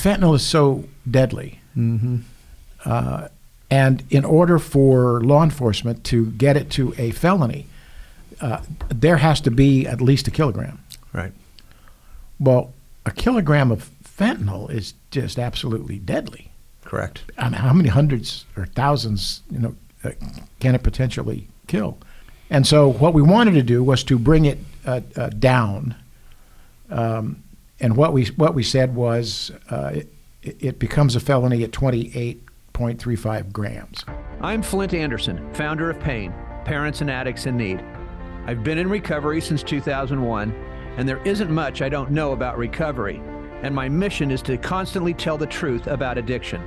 fentanyl is so deadly. And in order for law enforcement to get it to a felony, there has to be at least a kilogram. Right. Well, a kilogram of fentanyl is just absolutely deadly. Correct. I mean, how many hundreds or thousands, can it potentially kill? And so what we wanted to do was to bring it down. And what we said was it becomes a felony at 28.35 grams. I'm Flindt Andersen, founder of PAIN, Parents and Addicts in Need. I've been in recovery since 2001, and there isn't much I don't know about recovery. And my mission is to constantly tell the truth about addiction,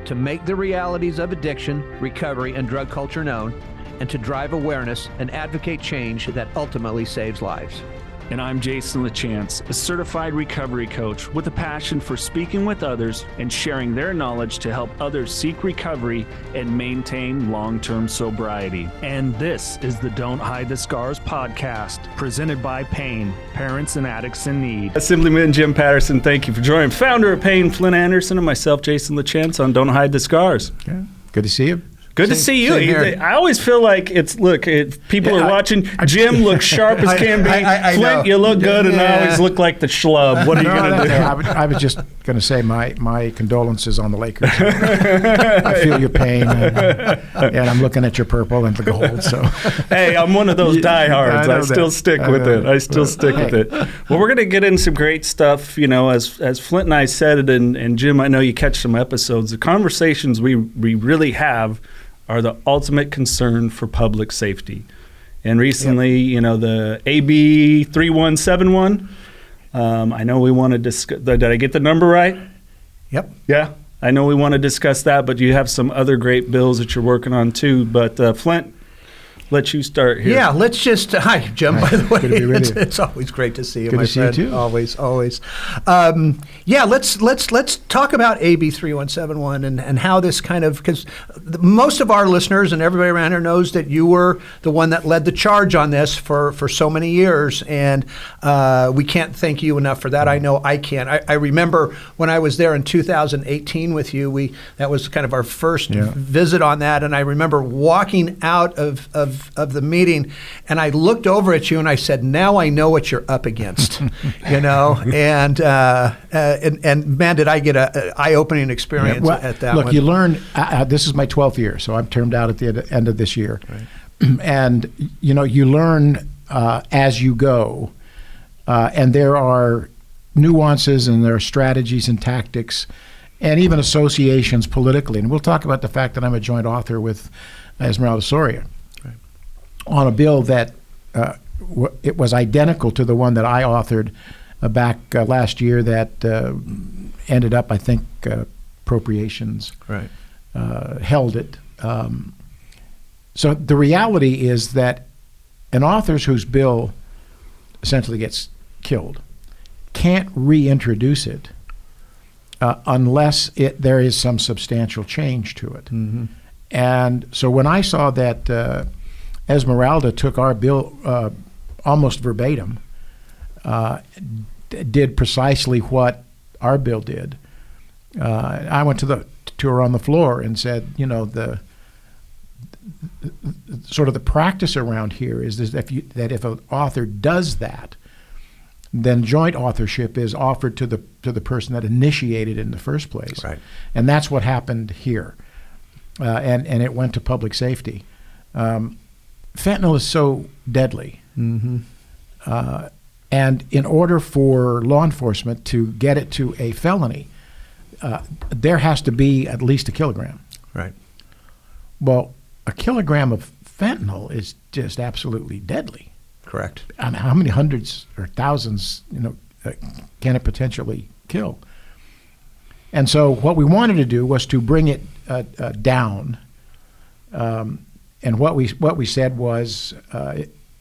to make the realities of addiction, recovery, and drug culture known, and to drive awareness and advocate change that ultimately saves lives. And I'm Jason LaChance, a certified recovery coach with a passion for speaking with others and sharing their knowledge to help others seek recovery and maintain long-term sobriety. And this is the Don't Hide the Scars podcast, presented by PAIN, Parents and Addicts in Need. Assemblyman Jim Patterson, thank you for joining. Founder of PAIN, Flindt Andersen, and myself, Jason LaChance, on Don't Hide the Scars. Yeah. Good to see you. Good to see you. I always feel like people are watching. Jim looks sharp as can be. Flindt, you look good, and I always look like the schlub. What are you going to do? I was just going to say my condolences on the Lakers. I feel your pain, and I'm looking at your purple and the gold. So, hey, I'm one of those diehards. I still stick with it. I still stick with it. Well, we're going to get into some great stuff. As Flindt and I said it, and Jim, I know you catch some episodes. The conversations we really have are the ultimate concern for public safety. And recently, the AB 3171, I know we want to discuss, did I get the number right? Yep. Yeah, I know we want to discuss that, but you have some other great bills that you're working on too. But Flindt, let you start here. Yeah, let's just, hi, Jim, by the way. Good to be with you. It's always great to see you, Good my to see friend. you too. Always. Let's talk about AB 3171 and how this kind of, because most of our listeners and everybody around here knows that you were the one that led the charge on this for so many years, and we can't thank you enough for that. I know I can't. I remember when I was there in 2018 with you, that was kind of our first visit on that, and I remember walking out of the meeting, and I looked over at you and I said, now I know what you're up against, and man, did I get an eye-opening experience at that one. Look, you learn, this is my 12th year, so I'm termed out at the end of this year. Right. And, you learn as you go, and there are nuances and there are strategies and tactics and even associations politically. And we'll talk about the fact that I'm a joint author with Esmeralda Soria on a bill that it was identical to the one that I authored back last year that ended up, I think, appropriations held it. So the reality is that an author whose bill essentially gets killed can't reintroduce it unless there is some substantial change to it. Mm-hmm. And so when I saw that Esmeralda took our bill almost verbatim, did precisely what our bill did, I went to her on the floor and said, the sort of the practice around here is that if an author does that, then joint authorship is offered to the person that initiated it in the first place. Right. And that's what happened here. And it went to public safety. Fentanyl is so deadly. Mm-hmm. And in order for law enforcement to get it to a felony, there has to be at least a kilogram. Right. Well, a kilogram of fentanyl is just absolutely deadly. Correct. I mean, how many hundreds or thousands, can it potentially kill? And so what we wanted to do was to bring it down. And what we said was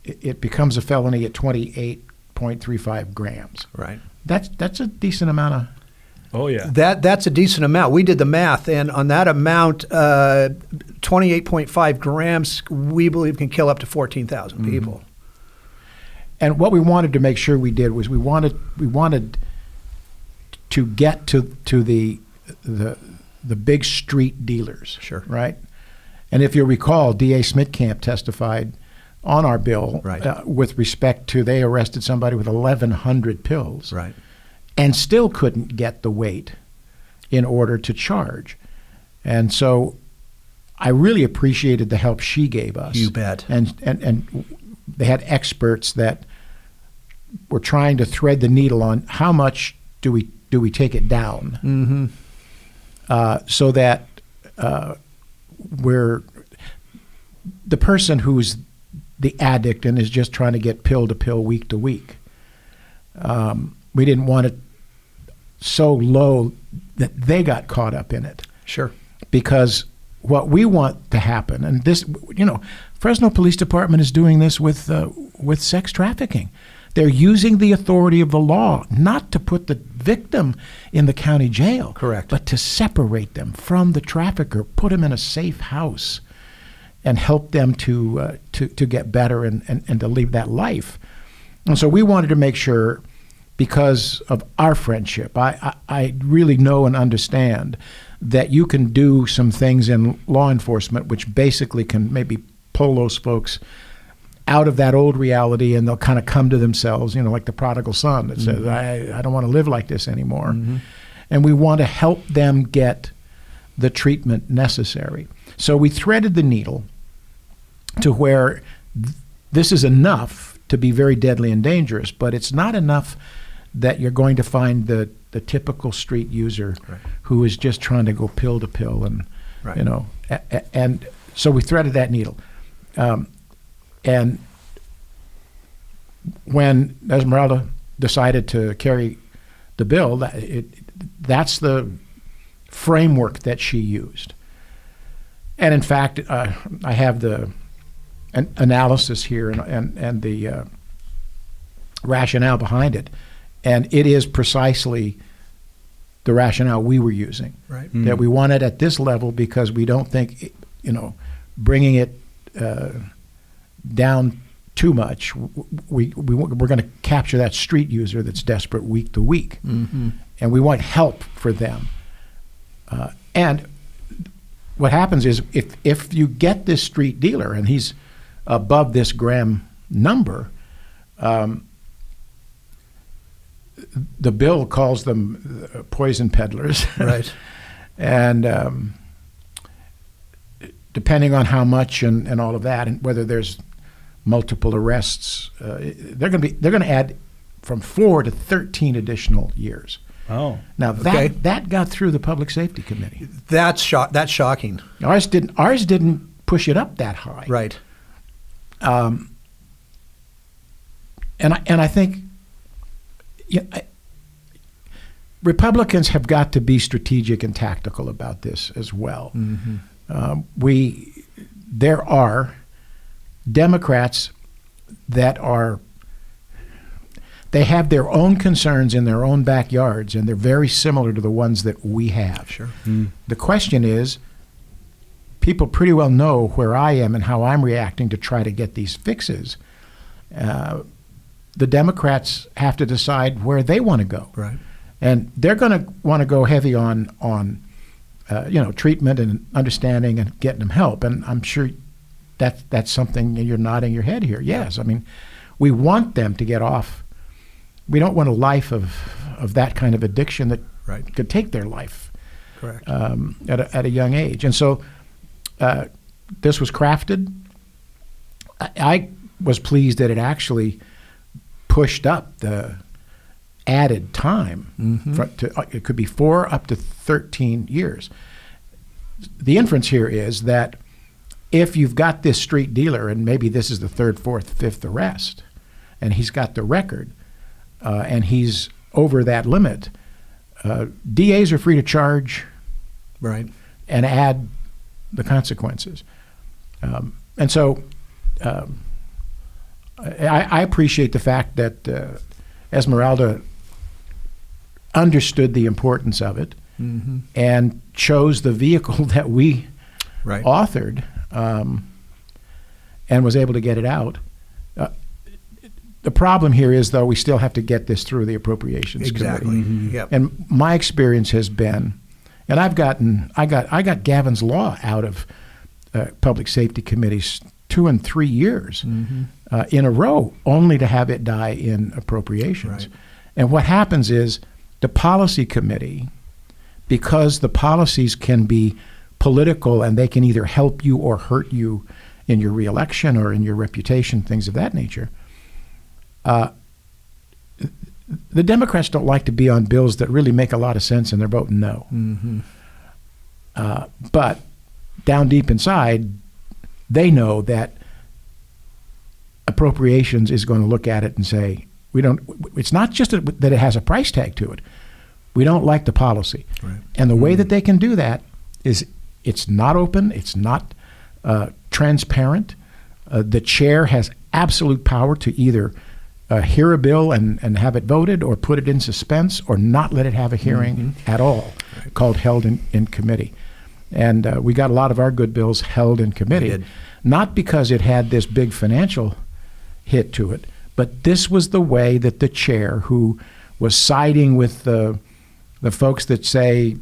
it becomes a felony at 28.35 grams. Right. That's a decent amount of. Oh yeah. That's a decent amount. We did the math, and on that amount, 28.5 grams, we believe can kill up to 14,000 people. And what we wanted to make sure we did was we wanted to get to the big street dealers. Sure. Right? And if you recall, D.A. Smitkamp testified on our bill with respect to they arrested somebody with 1,100 pills. Right. And still couldn't get the weight in order to charge. And so I really appreciated the help she gave us. You bet. And they had experts that were trying to thread the needle on how much do we take it down, so that we're the person who's the addict and is just trying to get pill to pill, week to week. We didn't want it so low that they got caught up in it. Sure. Because what we want to happen, and this, Fresno Police Department is doing this with sex trafficking. They're using the authority of the law not to put the victim in the county jail, correct, but to separate them from the trafficker, put them in a safe house, and help them to get better and to live that life. And so we wanted to make sure, because of our friendship, I really know and understand that you can do some things in law enforcement which basically can maybe pull those folks out of that old reality, and they'll kind of come to themselves, like the prodigal son that says, I don't want to live like this anymore. And we want to help them get the treatment necessary. So we threaded the needle to where this is enough to be very deadly and dangerous, but it's not enough that you're going to find the typical street user who is just trying to go pill to pill, and and so we threaded that needle. And when Esmeralda decided to carry the bill, that's the framework that she used. And in fact, I have the analysis here and the rationale behind it. And it is precisely the rationale we were using. Right. That we want it at this level because we don't think, bringing it down too much, we're going to capture that street user that's desperate week to week. And we want help for them. And what happens is if you get this street dealer and he's above this gram number, the bill calls them poison peddlers. Right. And depending on how much and all of that, and whether there's multiple arrests, they're going to add from 4 to 13 additional years. Oh, now that got through the Public Safety Committee. That's shocking. Ours didn't push it up that high. Right. And I think Republicans have got to be strategic and tactical about this as well. There are Democrats that they have their own concerns in their own backyards, and they're very similar to the ones that we have. Sure. The question is, people pretty well know where I am and how I'm reacting to try to get these fixes. The Democrats have to decide where they want to go. Right. And they're going to want to go heavy on treatment and understanding and getting them help. And I'm sure that's something you're nodding your head here. Yes, I mean, we want them to get off. We don't want a life of that kind of addiction that could take their life. Correct. At a young age. And so this was crafted. I was pleased that it actually pushed up the added time. It could be 4 up to 13 years. The inference here is that if you've got this street dealer, and maybe this is the 3rd, 4th, 5th arrest, and he's got the record, and he's over that limit, DAs are free to charge, right, and add the consequences. And so I appreciate the fact that Esmeralda understood the importance of it and chose the vehicle that we authored and was able to get it out. the problem here is, though, we still have to get this through the Appropriations Exactly. Committee. Mm-hmm. Yep. And my experience has been, and I got Gavin's Law out of public safety committees 2 and 3 years in a row, only to have it die in Appropriations. Right. And what happens is the policy committee, because the policies can be political and they can either help you or hurt you in your reelection or in your reputation, things of that nature. The Democrats don't like to be on bills that really make a lot of sense, and they're voting no. Mm-hmm. But down deep inside, they know that Appropriations is going to look at it and say, it's not just that it has a price tag to it. We don't like the policy. Right. And the way that they can do that is it's not open, it's not transparent. The chair has absolute power to either hear a bill and have it voted, or put it in suspense, or not let it have a hearing at all, called held in committee. And we got a lot of our good bills held in committee, not because it had this big financial hit to it, but this was the way that the chair, who was siding with the folks that say,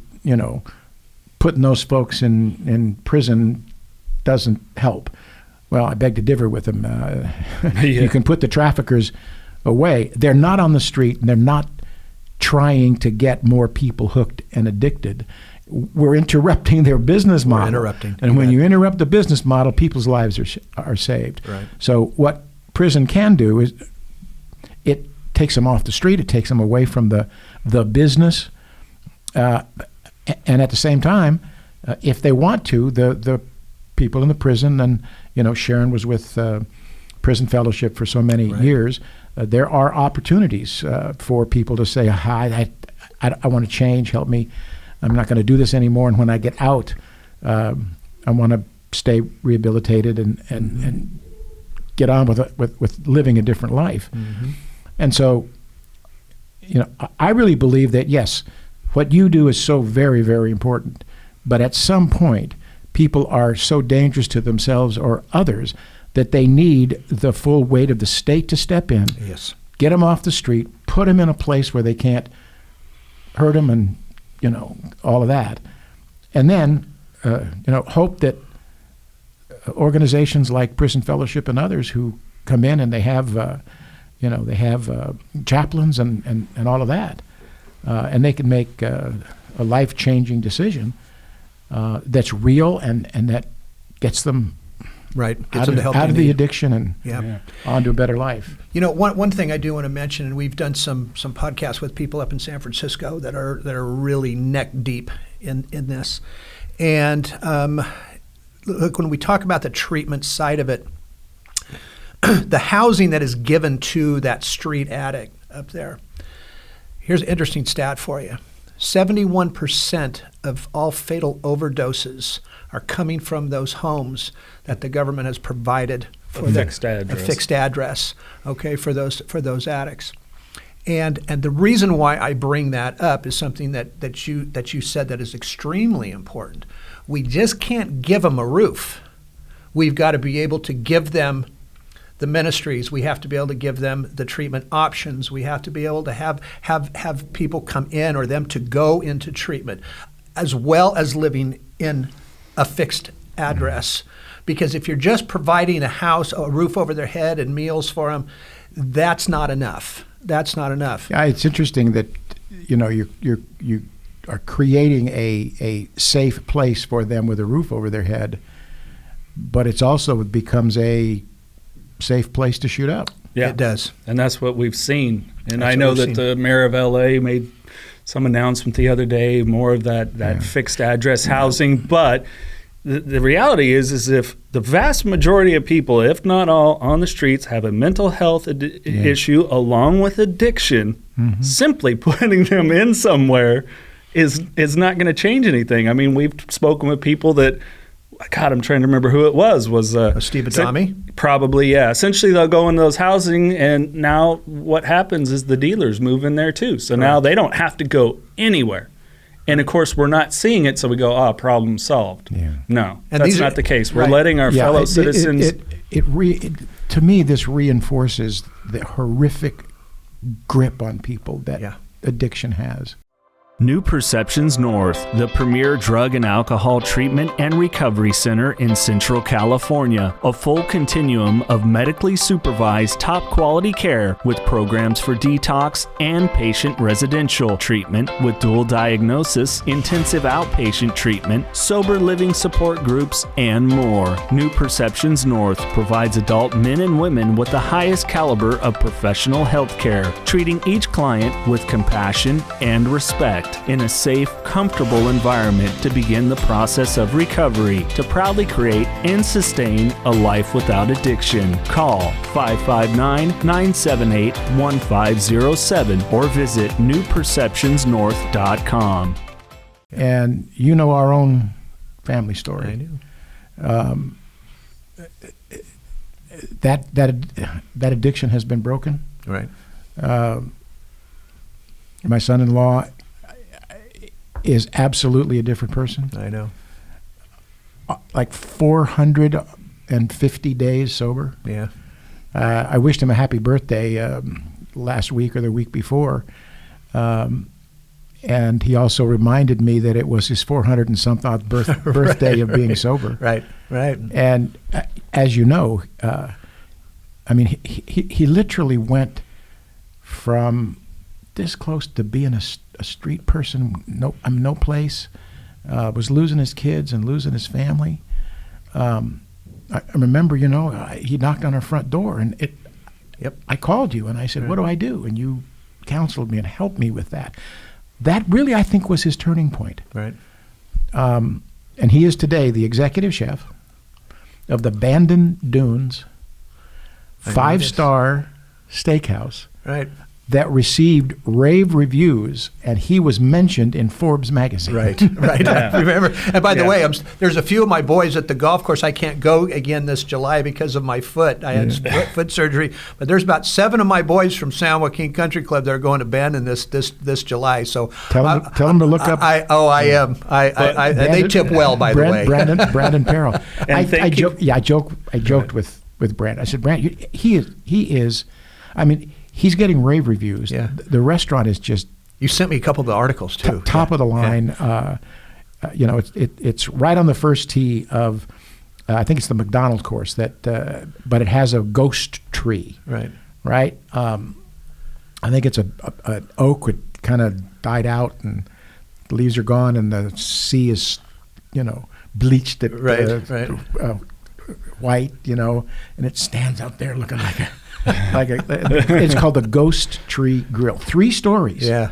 putting those folks in prison doesn't help. Well, I beg to differ with them. You can put the traffickers away. They're not on the street, and they're not trying to get more people hooked and addicted. We're interrupting their business model. And when you interrupt the business model, people's lives are saved. Right. So what prison can do is it takes them off the street. It takes them away from the business. And at the same time, if they want to, the people in the prison, and Sharon was with Prison Fellowship for so many years. There are opportunities for people to say, "Hi, I want to change. Help me. I'm not going to do this anymore. And when I get out, I want to stay rehabilitated and get on with living a different life." And so, I really believe that, yes, what you do is so very, very important. But at some point, people are so dangerous to themselves or others that they need the full weight of the state to step in, get them off the street, put them in a place where they can't hurt them, and all of that, and then hope that organizations like Prison Fellowship and others who come in and they have chaplains and all of that, and they can make a life-changing decision that's real and that gets them out of the addiction and onto a better life. One thing I do want to mention, and we've done some podcasts with people up in San Francisco that are really neck deep in this. And look, when we talk about the treatment side of it, the housing that is given to that street addict up there. Here's an interesting stat for you. 71% of all fatal overdoses are coming from those homes that the government has provided for a fixed address, for those addicts. And the reason why I bring that up is something that you said that is extremely important. We just can't give them a roof. We've got to be able to give them the ministries. We have to be able to give them the treatment options. We have to be able to have people come in or them to go into treatment, as well as living in a fixed address. Because if you're just providing a house, a roof over their head, and meals for them, that's not enough. That's not enough. Yeah, it's interesting that you are creating a safe place for them with a roof over their head, but it becomes a safe place to shoot up. Yeah, it does, and that's what we've seen. And I know that the mayor of LA made some announcement the other day, more of that fixed address housing. But the reality is if the vast majority of people, if not all, on the streets have a mental health issue along with addiction, simply putting them in somewhere is not going to change anything. I mean, we've spoken with people that, God, I'm trying to remember who it was Steve Adami? Probably, yeah. Essentially, they'll go in those housing, and now what happens is the dealers move in there too. So now they don't have to go anywhere. And of course, we're not seeing it, so we go, problem solved. Yeah. No, and that's not the case. We're letting our fellow citizens to me, this reinforces the horrific grip on people that addiction has. New Perceptions North, the premier drug and alcohol treatment and recovery center in Central California. A full continuum of medically supervised top quality care with programs for detox and patient residential treatment with dual diagnosis, intensive outpatient treatment, sober living support groups, and more. New Perceptions North provides adult men and women with the highest caliber of professional health care, treating each client with compassion and respect in a safe, comfortable environment to begin the process of recovery to proudly create and sustain a life without addiction. Call 559-978-1507 or visit newperceptionsnorth.com. And you know our own family story. I do. That addiction has been broken. Right. My son-in-law is absolutely a different person. I know. Like 450 days sober. Yeah. I wished him a happy birthday last week or the week before. And he also reminded me that it was his 400 and something birthday of being sober. Right. And as you know, he literally went from this close to being a street person, no place, was losing his kids and losing his family. I remember, he knocked on our front door, and I called you, and I said, "What do I do?" And you counseled me and helped me with that. That really, I think, was his turning point. Right. And he is today the executive chef of the Bandon Dunes 5-star steakhouse. Right. That received rave reviews, and he was mentioned in Forbes magazine. Right. I remember. And by the way, there's a few of my boys at the golf course. I can't go again this July because of my foot. I had foot surgery. But there's about 7 of my boys from San Joaquin Country Club that are going to Bandon this July. So tell them to look up. I am. They tip well, by the way. Brandon Perro. I joked Right. with Brand. I said, Brand, he is. He's getting rave reviews. Yeah. The restaurant is just. You sent me a couple of the articles too. Top of the line. Yeah. It's right on the first tee of. I think it's the McDonald's course but it has a ghost tree. Right. Right. I think it's an oak that kind of died out and the leaves are gone and the sea is, bleached at white. And it stands out there looking like a. It's called the Ghost Tree Grill. 3 stories. Yeah.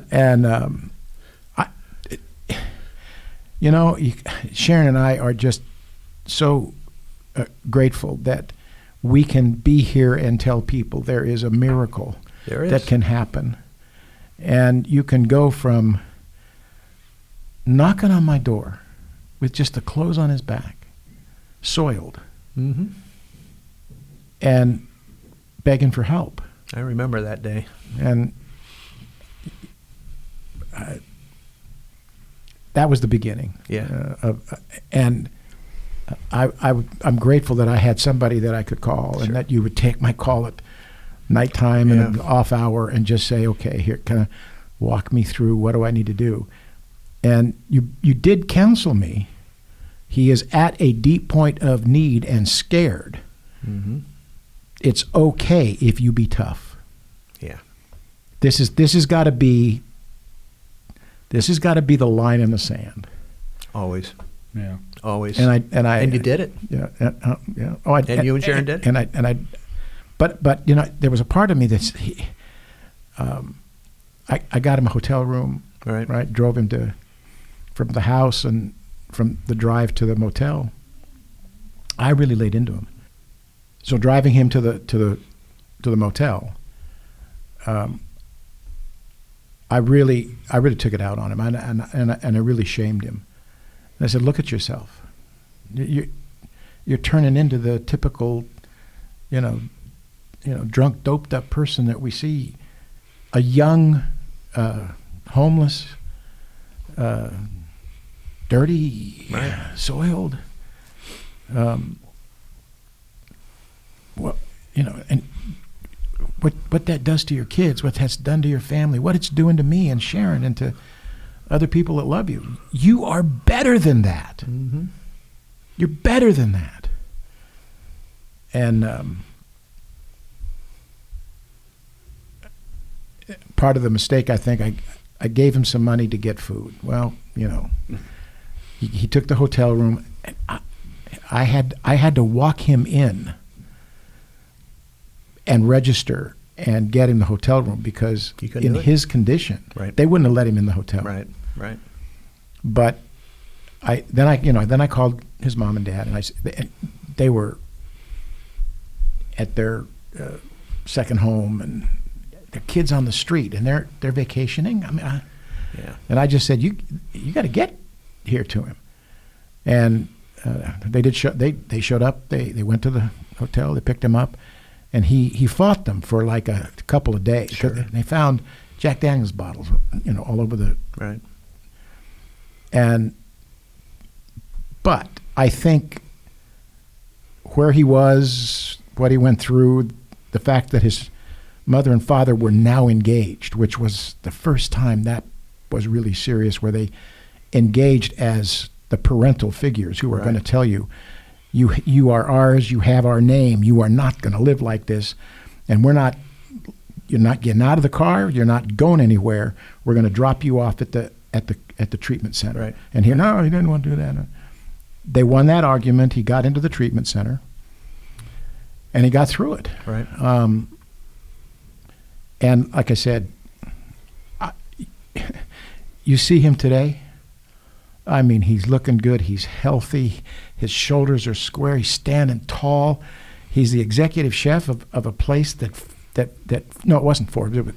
And Sharon and I are just so grateful that we can be here and tell people there is a miracle that can happen, and you can go from knocking on my door with just the clothes on his back, soiled. Mm-hmm. And begging for help. I remember that day. And that was the beginning. Yeah. I'm grateful that I had somebody that I could call and that you would take my call at nighttime and an off hour and just say, okay, here, kind of walk me through what do I need to do. And you did counsel me. He is at a deep point of need and scared. Mm-hmm. It's okay if you be tough. Yeah. This has got to be the line in the sand. Always. Yeah. Always. And you did it. Yeah. Yeah. And you and Sharon did it. But there was a part of me that's I got him a hotel room. Right. Drove him from the house and from the drive to the motel. I really laid into him. So driving him to the motel, I really took it out on him, and I really shamed him. And I said, "Look at yourself. You're turning into the typical, drunk, doped up person that we see, a young, homeless, dirty, soiled." and what that does to your kids, what that's done to your family, what it's doing to me and Sharon and to other people that love you. You are better than that. Mm-hmm. You're better than that. And part of the mistake, I think, I gave him some money to get food. Well, he took the hotel room. And I had to walk him in and register and get him the hotel room because in his condition, they wouldn't have let him in the hotel. Right. But then I called his mom and dad, and they were at their second home, and their kids on the street, and they're vacationing. And I just said, you got to get here to him, and they showed up. They went to the hotel. They picked him up, and he fought them for like a couple of days. Sure. They found Jack Daniels bottles, all over the right. But I think where he was, what he went through, the fact that his mother and father were now engaged, which was the first time that was really serious, where they engaged as the parental figures who are going to tell you, you are ours, you have our name, you are not going to live like this, and you're not getting out of the car, you're not going anywhere, we're going to drop you off at the treatment center. Right. And he didn't want to do that. They won that argument. He got into the treatment center, and he got through it. Right. And like I said, you see him today. I mean, he's looking good. He's healthy. His shoulders are square. He's standing tall. He's the executive chef of a place that no, it wasn't Forbes. It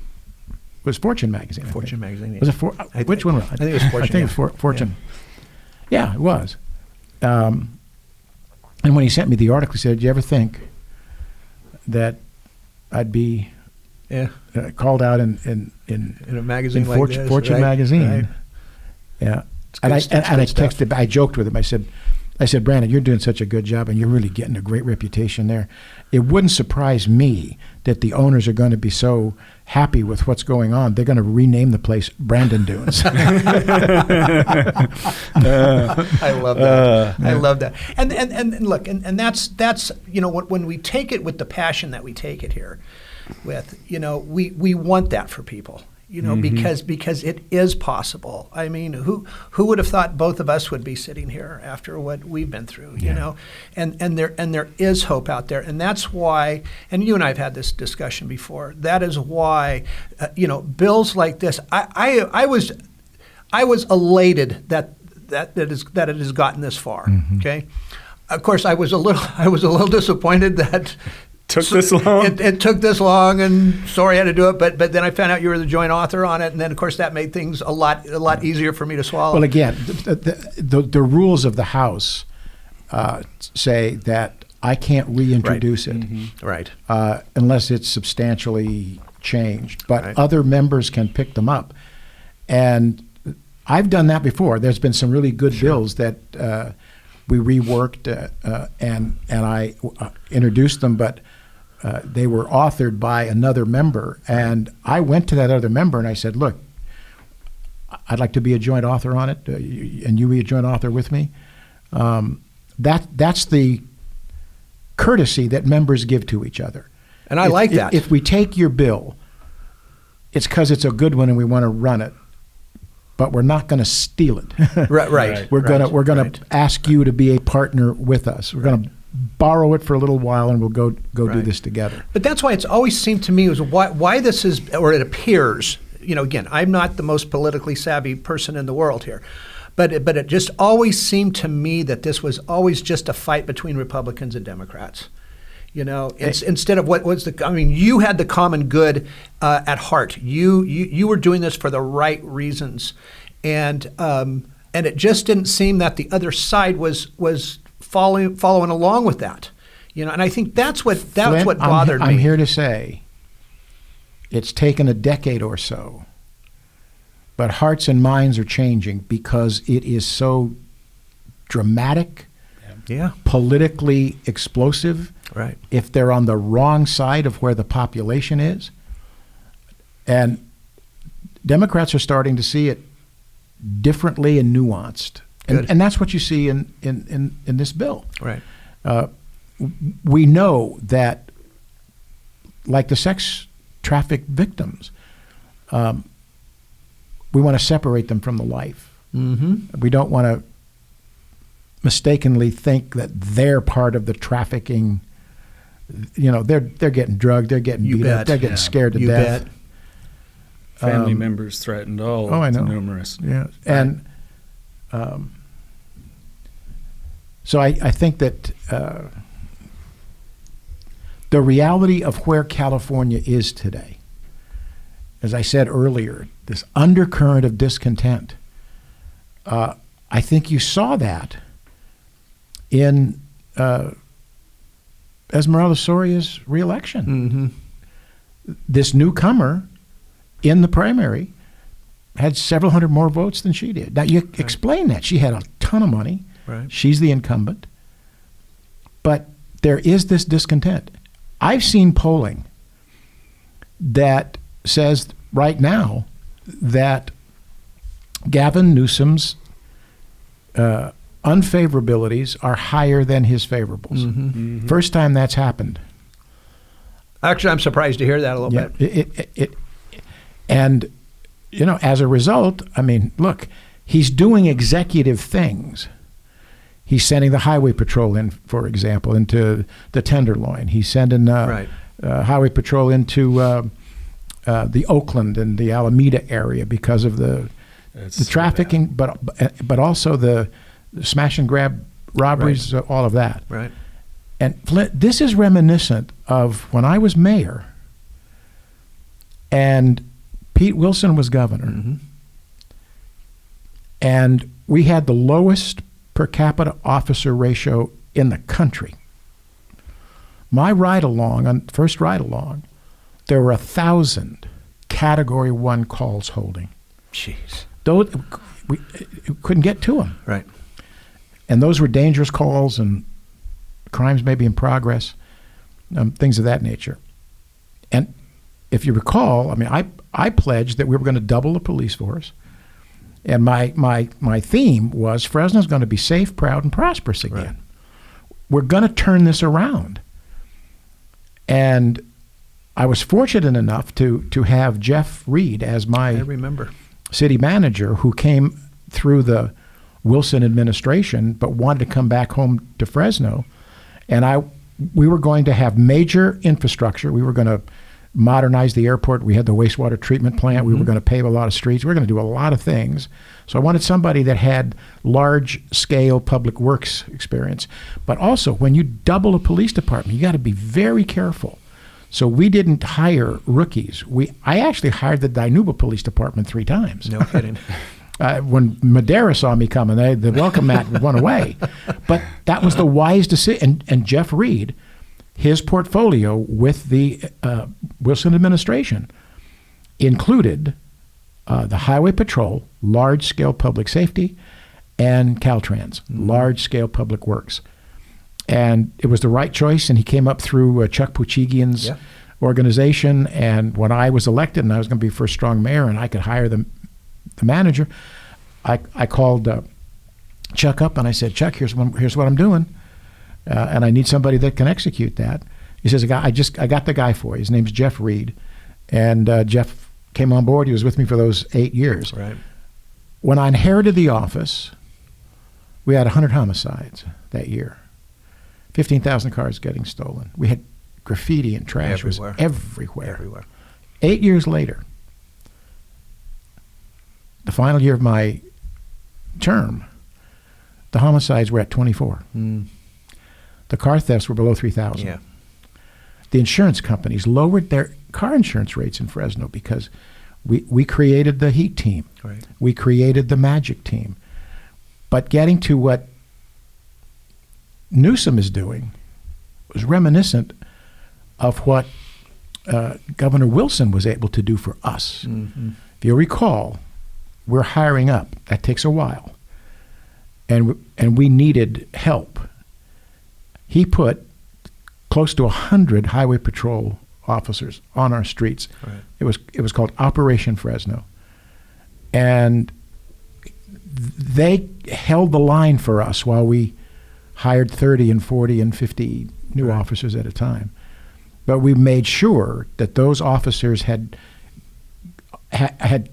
was Fortune magazine. Fortune magazine. Yeah. Was it which one was it? I think it was Fortune. I think it was Fortune. Yeah, it was. And when he sent me the article, he said, "Did you ever think that I'd be called out in a magazine in like this, Fortune magazine?" Right. Yeah. And I texted. I joked with him. I said, "Brandon, you're doing such a good job, and you're really getting a great reputation there. It wouldn't surprise me that the owners are going to be so happy with what's going on. They're going to rename the place Brandon Dunes." I love that. I love that. And look, and that's when we take it with the passion that we take it here with, we want that for people. Because it is possible. I mean, who would have thought both of us would be sitting here after what we've been through? And there is hope out there, and that's why. And you and I have had this discussion before. That is why, bills like this. I was elated that it has gotten this far. Mm-hmm. Okay, of course, I was a little disappointed that. This long? It took this long, and sorry I had to do it, but then I found out you were the joint author on it, and then of course that made things a lot easier for me to swallow. Well, again, the rules of the House say that I can't reintroduce it, right? Unless it's substantially changed. But other members can pick them up, and I've done that before. There's been some really good bills that we reworked, and I introduced them, but. They were authored by another member, and I went to that other member and I said, "Look, I'd like to be a joint author on it, and you be a joint author with me." That's the courtesy that members give to each other. And I like that. If we take your bill, it's because it's a good one and we want to run it, but we're not going to steal it. Right. We're gonna ask you to be a partner with us. We're going to borrow it for a little while, and we'll go do this together. But that's why it's always seemed to me was why this is, or it appears. Again, I'm not the most politically savvy person in the world here, but it just always seemed to me that this was always just a fight between Republicans and Democrats. Instead of what was you had the common good at heart. You were doing this for the right reasons, and it just didn't seem that the other side was following along with that, and I think that's what Flindt, bothered me. I'm here to say it's taken a decade or so, but hearts and minds are changing because it is so dramatic, politically explosive, Right. if they're on the wrong side of where the population is. And Democrats are starting to see it differently and nuanced. And that's what you see in this bill. Right. We know that, like the sex trafficked victims, we want to separate them from the life. Mm-hmm. We don't want to mistakenly think that they're part of the trafficking. You know, they're getting drugged, they're getting beat up, they're getting scared to death. Bet. Family members threatened. I know. Numerous. Yeah, Right. and so I think that the reality of where California is today, as I said earlier, this undercurrent of discontent, I think you saw that in Esmeralda Soria's reelection. Mm-hmm. This newcomer in the primary had several hundred more votes than she did. Now, you explain that. She had a ton of money. Right. She's the incumbent. But there is this discontent. I've seen polling that says right now that Gavin Newsom's unfavorabilities are higher than his favorables. Mm-hmm. Mm-hmm. First time that's happened. Actually, I'm surprised to hear that a little bit. And, you know, as a result, I mean, look, he's doing executive things. He's sending the highway patrol in, for example, into the Tenderloin. He's sending highway patrol into the Oakland and the Alameda area because of the trafficking, but also the smash and grab robberies, all of that. Right. And Flindt, this is reminiscent of when I was mayor and Pete Wilson was governor. Mm-hmm. And we had the lowest per capita officer ratio in the country. My first ride along, there were 1,000 Category 1 calls holding. Jeez. Those, we couldn't get to them. Right. And those were dangerous calls and crimes may be in progress, things of that nature. And if you recall, I mean, I pledged that we were going to double the police force. And my theme was Fresno's going to be safe, proud, and prosperous again. Right. We're going to turn this around. And I was fortunate enough to have Jeff Reed as my city manager, who came through the Wilson administration but wanted to come back home to Fresno. And we were going to have major infrastructure. We were going to modernize the airport. We had the wastewater treatment plant. Mm-hmm. We were going to pave a lot of streets. We were going to do a lot of things. So I wanted somebody that had large-scale public works experience. But also, when you double a police department, you got to be very careful. So we didn't hire rookies. I actually hired the Dinuba Police Department 3 times. No kidding. When Madera saw me coming, the welcome mat went away. But that was the wise decision. And Jeff Reed, his portfolio with the Wilson administration included the Highway Patrol, large-scale public safety, and Caltrans, large-scale public works. And it was the right choice, and he came up through Chuck Puchigian's organization. And when I was elected and I was going to be first strong mayor and I could hire the manager, I called Chuck up and I said, Chuck, here's what I'm doing. And I need somebody that can execute that. He says, I got the guy for you. His name's Jeff Reed. And Jeff came on board. He was with me for those 8 years. Right. When I inherited the office, we had 100 homicides that year. 15,000 cars getting stolen. We had graffiti and trash everywhere. 8 years later, the final year of my term, the homicides were at 24. The car thefts were below 3,000. Yeah. The insurance companies lowered their car insurance rates in Fresno because we created the HEAT team. Right. We created the MAGIC team. But getting to what Newsom is doing was reminiscent of what Governor Wilson was able to do for us. Mm-hmm. If you'll recall, we're hiring up. That takes a while. And we needed help. He put close to 100 highway patrol officers on our streets. Right. It was called Operation Fresno. And they held the line for us while we hired 30 and 40 and 50 new officers at a time. But we made sure that those officers had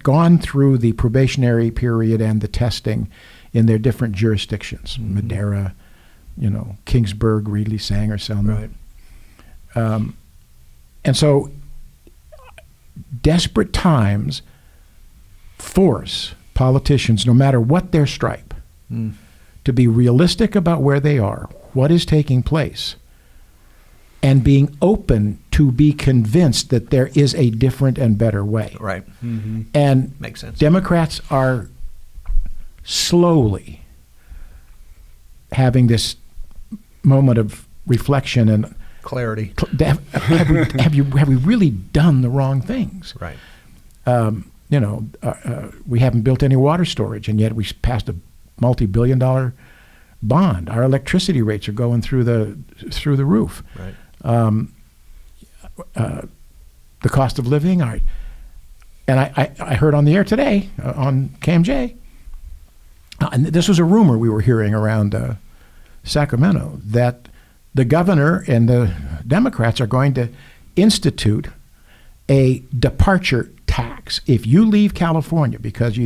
gone through the probationary period and the testing in their different jurisdictions, Madera, Kingsburg, Reedley, Sanger, Selma. Right. And so desperate times force politicians, no matter what their stripe, to be realistic about where they are, what is taking place, and being open to be convinced that there is a different and better way. Right. And Makes sense. Democrats are slowly having this moment of reflection and Clarity. have we really done the wrong things? Right. We haven't built any water storage, and yet we passed a multi-billion-dollar bond. Our electricity rates are going through the roof. Right. The cost of living. And I heard on the air today on KMJ, and this was a rumor we were hearing around Sacramento, that the governor and the Democrats are going to institute a departure tax if you leave California, because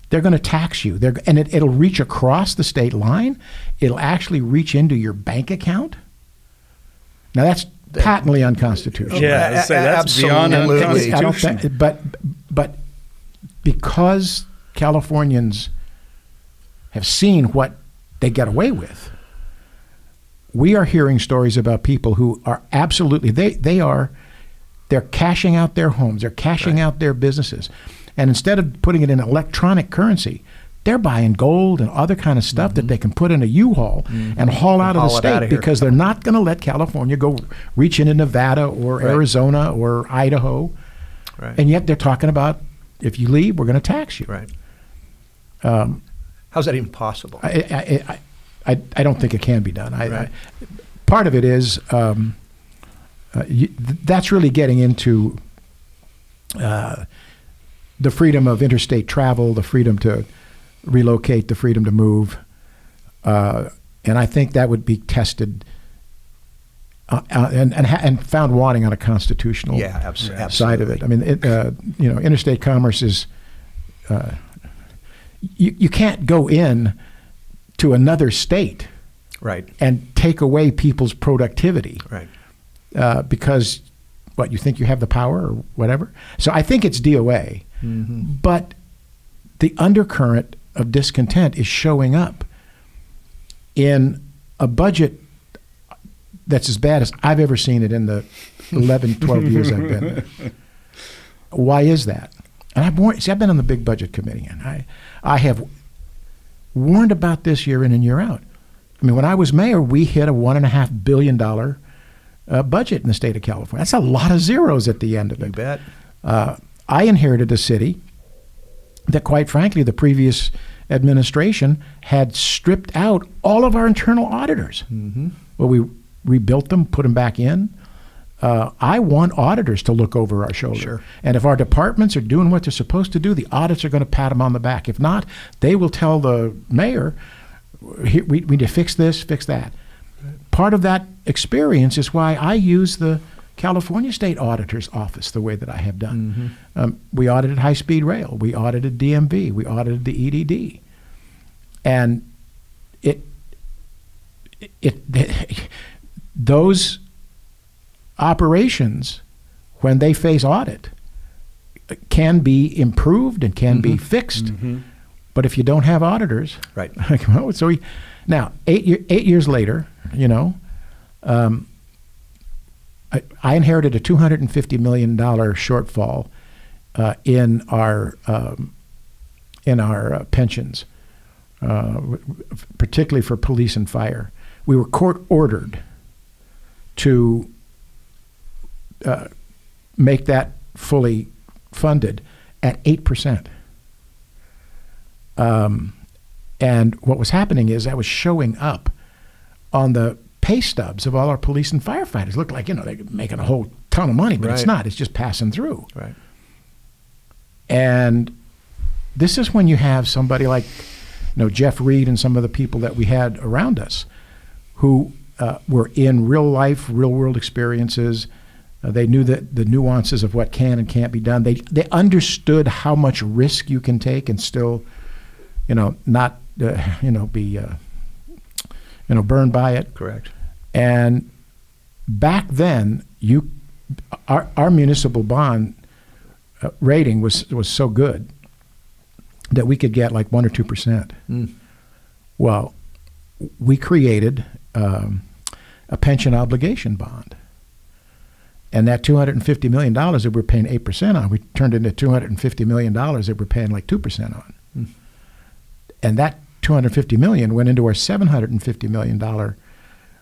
they're going to tax you. It'll reach across the state line. It'll actually reach into your bank account. Now that's patently unconstitutional. Yeah, I'd say that's beyond unconstitutional. But because Californians have seen what they get away with, we are hearing stories about people who are absolutely, they're cashing out their homes, they're cashing out their businesses. And instead of putting it in electronic currency, they're buying gold and other kind of stuff that they can put in a U-Haul and haul out of the state, because they're not going to let California go reach into Nevada or Arizona or Idaho. Right. And yet they're talking about, if you leave, we're going to tax you. Right. How's that even possible? I don't think it can be done. Part of it is that's really getting into the freedom of interstate travel, the freedom to relocate, the freedom to move, and I think that would be tested and found wanting on a constitutional side of it. I mean, interstate commerce is you can't go in to another state, and take away people's productivity, because you think you have the power or whatever. So I think it's DOA, but the undercurrent of discontent is showing up in a budget that's as bad as I've ever seen it in the 11, 12 years I've been there. Why is that? And I've been on the big budget committee, and I have warned about this year in and year out. I mean, when I was mayor, we hit a $1.5 billion budget in the state of California. That's a lot of zeros at the end of it. You bet. I inherited a city that, quite frankly, the previous administration had stripped out all of our internal auditors. Well, we rebuilt them, put them back in. I want auditors to look over our shoulder. Sure. And if our departments are doing what they're supposed to do, the audits are going to pat them on the back. If not, they will tell the mayor, we need to fix this, fix that. Part of that experience is why I use the California State Auditor's Office the way that I have done. We audited high-speed rail. We audited DMV. We audited the EDD. And those operations, when they face audit, can be improved and can be fixed. But if you don't have auditors, now 8 years later, I inherited a $250 million shortfall in our pensions, particularly for police and fire. We were court ordered to make that fully funded at 8%. And what was happening is that was showing up on the pay stubs of all our police and firefighters. Look like, they're making a whole ton of money, but it's not. It's just passing through. Right. And this is when you have somebody like, Jeff Reed and some of the people that we had around us who were in real life, real world experiences. They knew the nuances of what can and can't be done. They understood how much risk you can take and still, not, be, burned by it. Correct. And back then, our municipal bond rating was so good that we could get like 1 or 2%. Well, we created a pension obligation bond. And that $250 million that we're paying 8% on, we turned into $250 million that we're paying like 2% on. And that $250 million went into our $750 million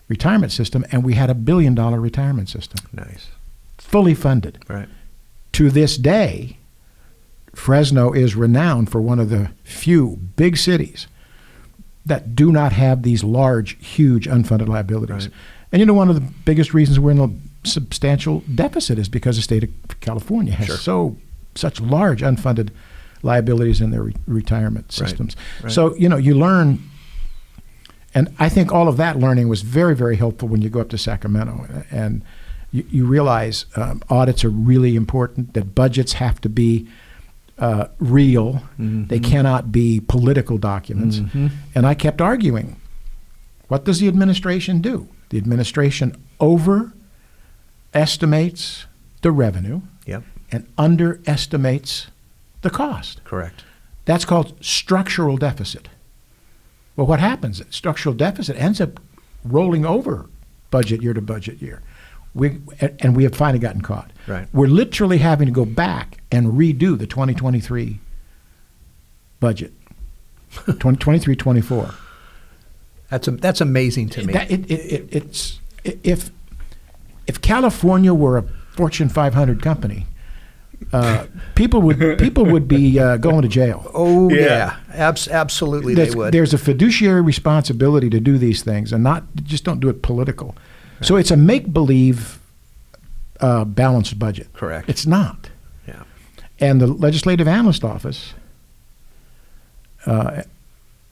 retirement system, and we had a $1 billion retirement system. Nice. Fully funded. Right. To this day, Fresno is renowned for one of the few big cities that do not have these large, huge unfunded liabilities. Right. And one of the biggest reasons we're in a substantial deficit is because the state of California has such large unfunded liabilities in their retirement systems. Right. So, you learn, and I think all of that learning was very, very helpful when you go up to Sacramento. And you realize audits are really important, that budgets have to be real. They cannot be political documents. And I kept arguing, what does the administration do? The administration overestimates the revenue and underestimates the cost. Correct. That's called structural deficit. Well, what happens? Structural deficit ends up rolling over budget year to budget year. We have finally gotten caught. Right. We're literally having to go back and redo the 2023 budget, 2023-24. That's amazing to me. It's if California were a Fortune 500 company, people would be going to jail. Oh yeah, absolutely they would. There's a fiduciary responsibility to do these things, and just don't do it political. Right. So it's a make-believe balanced budget. Correct. It's not. Yeah. And the Legislative Analyst Office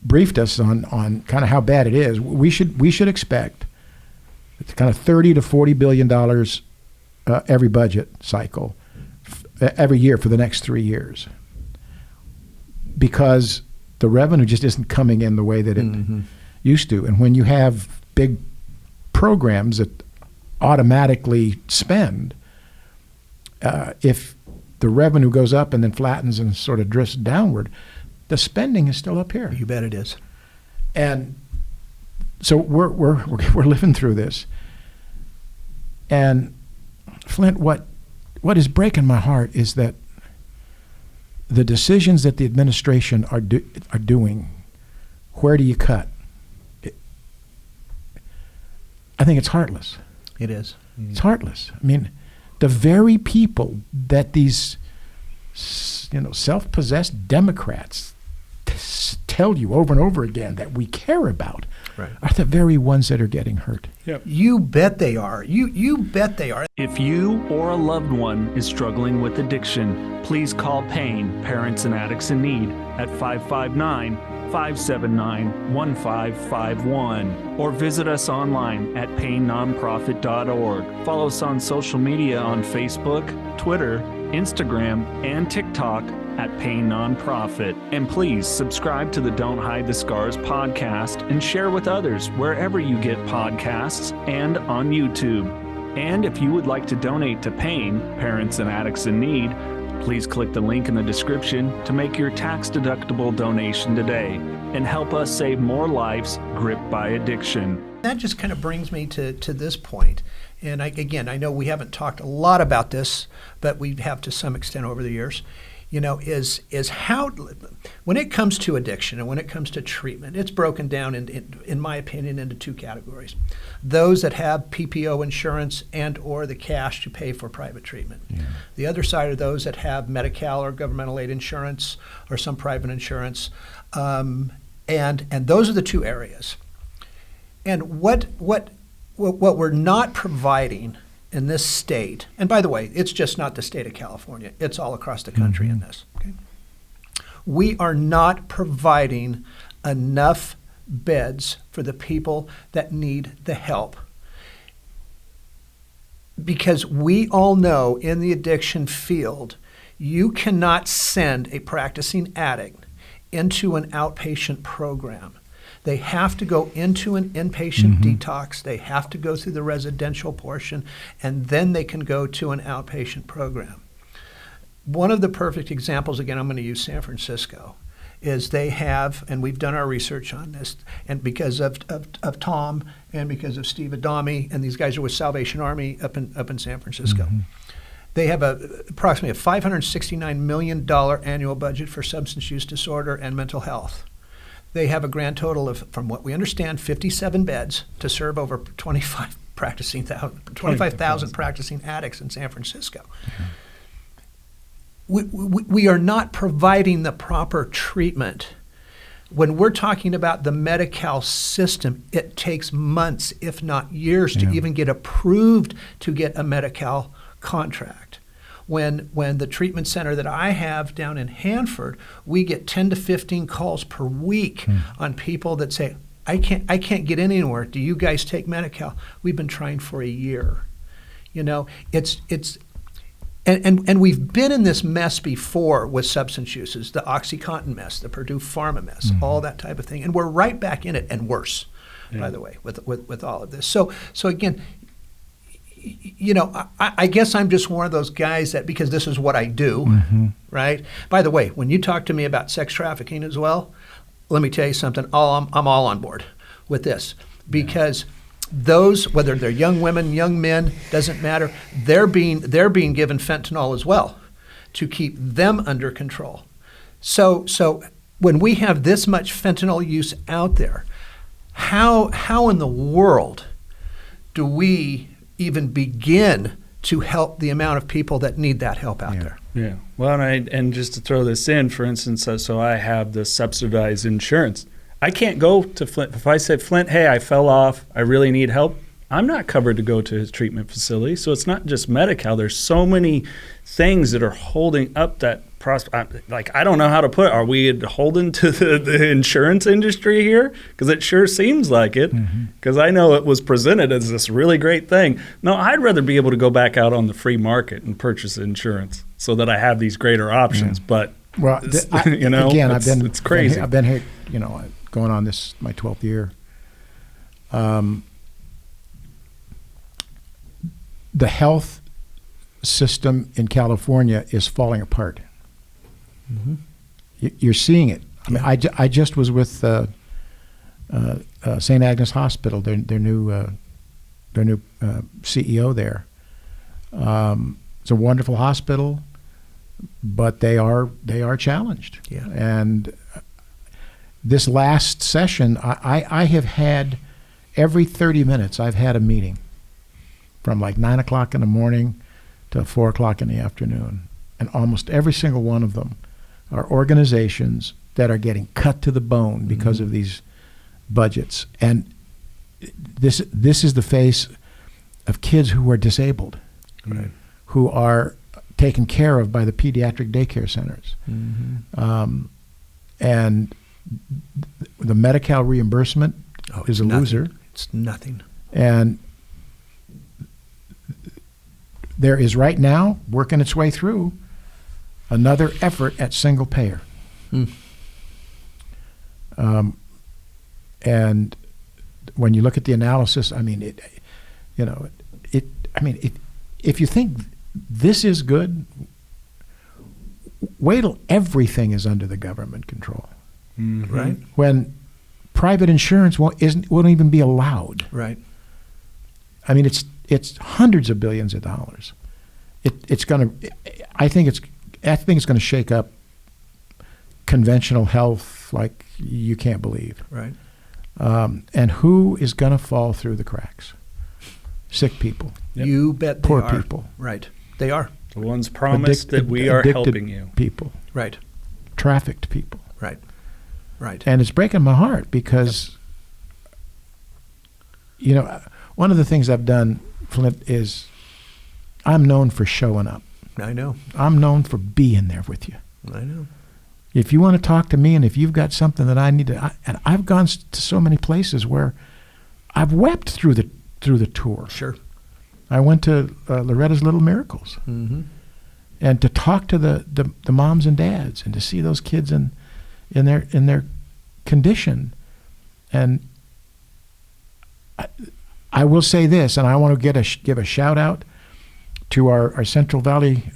briefed us on kind of how bad it is. We should expect it's kind of $30 to $40 billion every budget cycle every year for the next 3 years, because the revenue just isn't coming in the way that it used to. And when you have big programs that automatically spend, if the revenue goes up and then flattens and sort of drifts downward, the spending is still up here. You bet it is. And so we're living through this. And Flindt, what is breaking my heart is that the decisions that the administration are doing, where do you cut? I think it's heartless. It is. It's heartless. I mean, the very people that these, self-possessed Democrats tell you over and over again that we care about are the very ones that are getting hurt. Yep. You bet they are. You bet they are. If you or a loved one is struggling with addiction, please call PAIN, Parents and Addicts in Need, at 559-579-1551, or visit us online at painnonprofit.org. Follow us on social media on Facebook, Twitter, Instagram, and TikTok at Pain Nonprofit. And please subscribe to the Don't Hide the Scars podcast and share with others wherever you get podcasts and on YouTube. And if you would like to donate to PAIN, Parents and Addicts in Need, please click the link in the description to make your tax-deductible donation today and help us save more lives gripped by addiction. That just kind of brings me to this point. And I know we haven't talked a lot about this, but we have to some extent over the years. Is how, when it comes to addiction and when it comes to treatment, it's broken down, in my opinion, into two categories. Those that have PPO insurance and or the cash to pay for private treatment. Yeah. The other side are those that have Medi-Cal or governmental aid insurance or some private insurance. And those are the two areas. And what what we're not providing in this state, and by the way, it's just not the state of California, it's all across the country in this. Okay? We are not providing enough beds for the people that need the help. Because we all know in the addiction field, you cannot send a practicing addict into an outpatient program. They have to go into an inpatient detox. They have to go through the residential portion, and then they can go to an outpatient program. One of the perfect examples, again, I'm going to use San Francisco, is they have, and we've done our research on this, and because of Tom and because of Steve Adami, and these guys are with Salvation Army up in San Francisco. They have approximately a $569 million annual budget for substance use disorder and mental health. They have a grand total of, from what we understand, 57 beds to serve over 25,000 practicing addicts in San Francisco. We are not providing the proper treatment. When we're talking about the Medi-Cal system, it takes months, if not years, to even get approved to get a Medi-Cal contract. When the treatment center that I have down in Hanford, we get 10 to 15 calls per week on people that say, I can't get in anywhere. Do you guys take Medi-Cal? We've been trying for a year. You know, and we've been in this mess before with substance uses, the OxyContin mess, the Purdue Pharma mess, all that type of thing. And we're right back in it, and worse, by the way, with all of this. So again, you know, I guess I'm just one of those guys that, because this is what I do, right? By the way, when you talk to me about sex trafficking as well, let me tell you something, I'm all on board with this, because those, whether they're young women, young men, doesn't matter, they're being given fentanyl as well to keep them under control. So when we have this much fentanyl use out there, how in the world do we even begin to help the amount of people that need that help out there? Yeah. Well, and just to throw this in, for instance, so I have the subsidized insurance. I can't go to Flindt. If I say, Flindt, hey, I fell off, I really need help, I'm not covered to go to his treatment facility. So it's not just Medi-Cal. There's so many things that are holding up that process. Like, I don't know how to put it. Are we holding to the insurance industry here? Because it sure seems like it. Because I know it was presented as this really great thing. No, I'd rather be able to go back out on the free market and purchase insurance so that I have these greater options. But, you know, again, it's crazy. I've been here, you know, going on this, my 12th year. The health system in California is falling apart. You're seeing it. I mean, I just was with St. Agnes Hospital, their new CEO there. It's a wonderful hospital, but they are challenged. Yeah. And this last session, I have had, every 30 minutes, I've had a meeting from like 9 o'clock in the morning to 4 o'clock in the afternoon. And almost every single one of them are organizations that are getting cut to the bone because of these budgets. And this is the face of kids who are disabled, who are taken care of by the pediatric daycare centers. And the Medi-Cal reimbursement is a loser. It's nothing. And there is right now, working its way through, another effort at single payer. And when you look at the analysis, I mean, if you think this is good, wait till everything is under the government control. Right? When private insurance won't even be allowed. Right. I mean, it's hundreds of billions of dollars. It's going to. I think it's going to shake up conventional health like you can't believe. Right. And who is going to fall through the cracks? Sick people. You bet they are. Poor people. Right. They are. The ones promised that we are helping you. People. Right. Trafficked people. Right. Right. And it's breaking my heart because, you know, one of the things I've done, Flindt, is I'm known for showing up. I know. I'm known for being there with you. I know. If you want to talk to me, and if you've got something that I need to, and I've gone to so many places where I've wept through the tour. Sure. I went to Loretta's Little Miracles, and to talk to the moms and dads, and to see those kids in their condition. And I will say this, and I want to give a shout out to our Central Valley.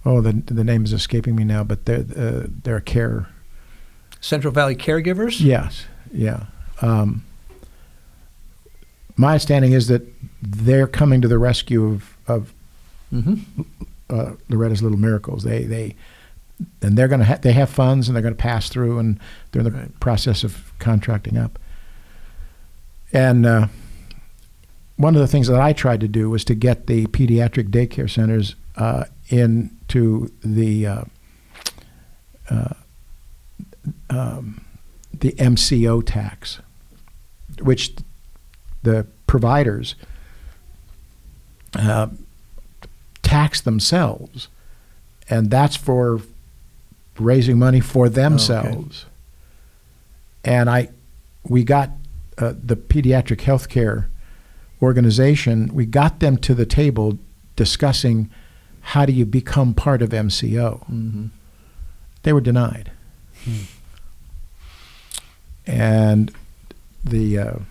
The name is escaping me now, but they're care. Central Valley Caregivers? Yes, yeah. My understanding is that they're coming to the rescue of Loretta's Little Miracles. They're going to they have funds, and they're going to pass through, and they're in the process of contracting up. And one of the things that I tried to do was to get the pediatric daycare centers into the MCO tax, which the providers tax themselves, and that's for raising money for themselves. And we got the pediatric healthcare organization, we got them to the table discussing how do you become part of MCO. They were denied. And the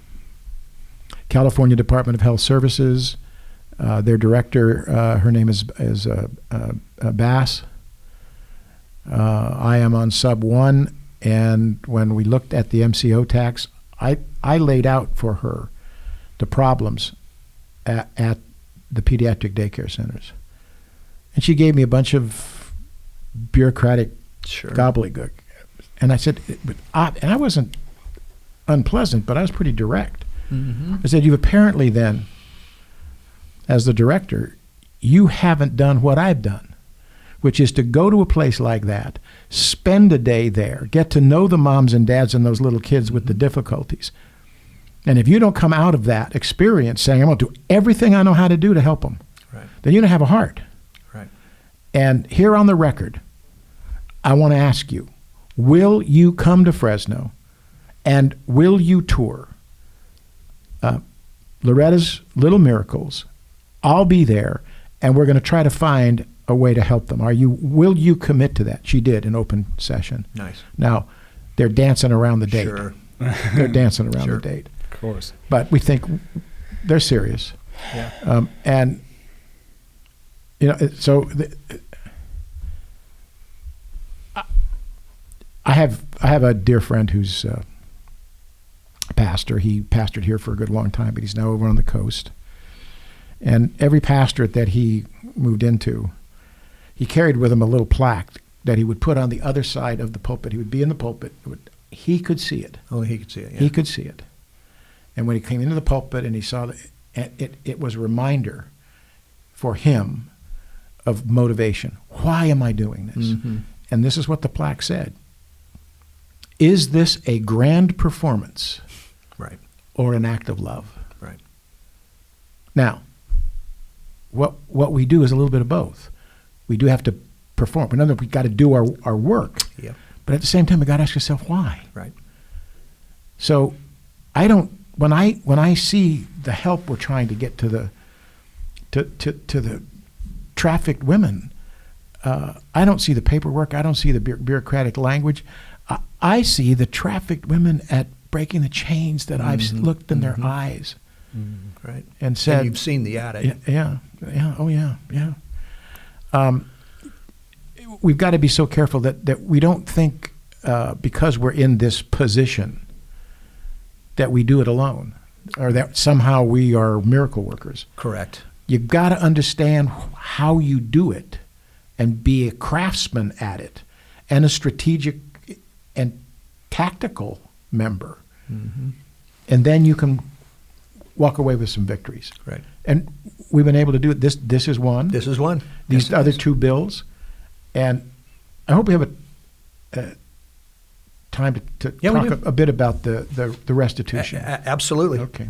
California Department of Health Services, their director, her name is Bass. I am on sub 1, and when we looked at the MCO tax, I laid out for her the problems at the pediatric daycare centers. And she gave me a bunch of bureaucratic gobbledygook. And I said, and I wasn't unpleasant, but I was pretty direct. I said, you've apparently then, as the director, you haven't done what I've done, which is to go to a place like that, spend a day there, get to know the moms and dads and those little kids with the difficulties. And if you don't come out of that experience saying, I'm going to do everything I know how to do to help them, then you don't have a heart. And here on the record, I want to ask you, will you come to Fresno, and will you tour Loretta's Little Miracles? I'll be there, and we're going to try to find a way to help them. Will you commit to that? She did in open session. Nice. Now, they're dancing around the date. Sure. They're dancing around the date. Of course. But we think they're serious. Yeah. And, so I have a dear friend who's a pastor. He pastored here for a good long time, but he's now over on the coast. And every pastorate that he moved into, he carried with him a little plaque that he would put on the other side of the pulpit. He would be in the pulpit. He could see it. Oh, he could see it, yeah. He could see it. And when he came into the pulpit and he saw it was a reminder for him of motivation. Why am I doing this? And this is what the plaque said. Is this a grand performance? Right. Or an act of love? Right. Now, what we do is a little bit of both. We do have to perform. In other words, we've got to do our work. Yep. But at the same time, we've got to ask yourself why. Right. So I don't, when I see the help we're trying to get to the trafficked women, I don't see the paperwork. I don't see the bureaucratic language. I see the trafficked women at breaking the chains that I've looked in their eyes. Right. And said, and you've seen the attic. Yeah. Oh, yeah. We've got to be so careful that we don't think because we're in this position that we do it alone, or that somehow we are miracle workers. Correct. You've got to understand how you do it and be a craftsman at it and a strategic and tactical member. And then you can walk away with some victories. Right. And we've been able to do it. This is one. This is one. These other two bills. And I hope we have time to Yeah, we talk do. a bit about the restitution? Absolutely. Okay.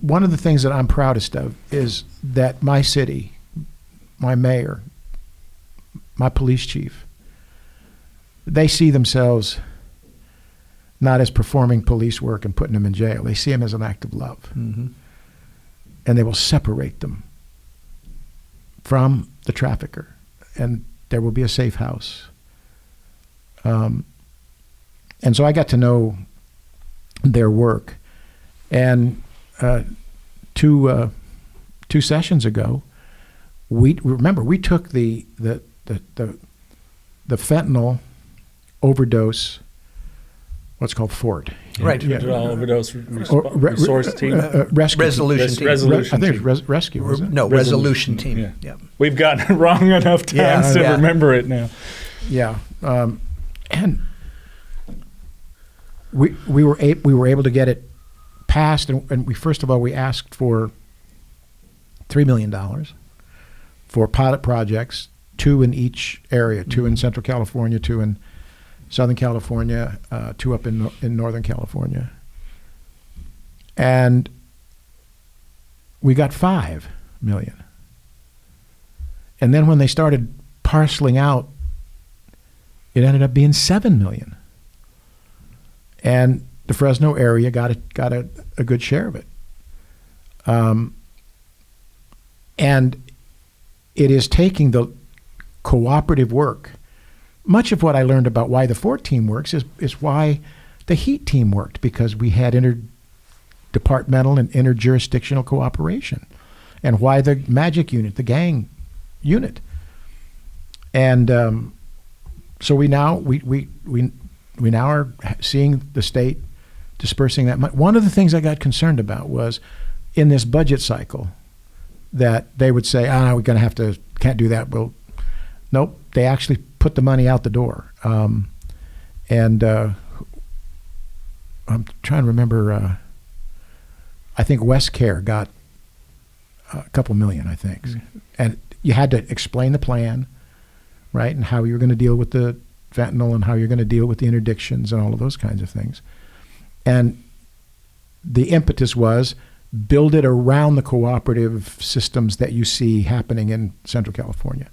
One of the things that I'm proudest of is that my city, my mayor, my police chief, they see themselves not as performing police work and putting them in jail. They see them as an act of love. Mm-hmm. And they will separate them from the trafficker. And there will be a safe house. And so I got to know their work. And two sessions ago, we took the fentanyl overdose, what's called FORT. Right. Yeah. Overdose resource team. Resolution team. Resolution I think team. it was rescue, wasn't it? No, resolution team. Yeah. Yeah. We've gotten it wrong enough times to remember it now. Yeah. And we were able to get it passed, and we first of all we asked for $3 million for pilot projects, 2 in each area, 2 in Central California, 2 in Southern California, 2 up in Northern California, and we got $5 million. And then when they started parceling out, it ended up being $7 million. And the Fresno area got a good share of it. And it is taking the cooperative work. Much of what I learned about why the FORT team works is why the HEAT team worked, because we had interdepartmental and interjurisdictional cooperation, and why the MAGIC unit, the gang unit. And so we now are seeing the state dispersing that money. One of the things I got concerned about was in this budget cycle that they would say, we're going to can't do that. Well, nope. They actually put the money out the door. And I'm trying to remember, I think West Care got a couple million, I think. Mm-hmm. And you had to explain the plan, right, and how you were going to deal with the fentanyl and how you're going to deal with the interdictions and all of those kinds of things. And the impetus was build it around the cooperative systems that you see happening in Central California.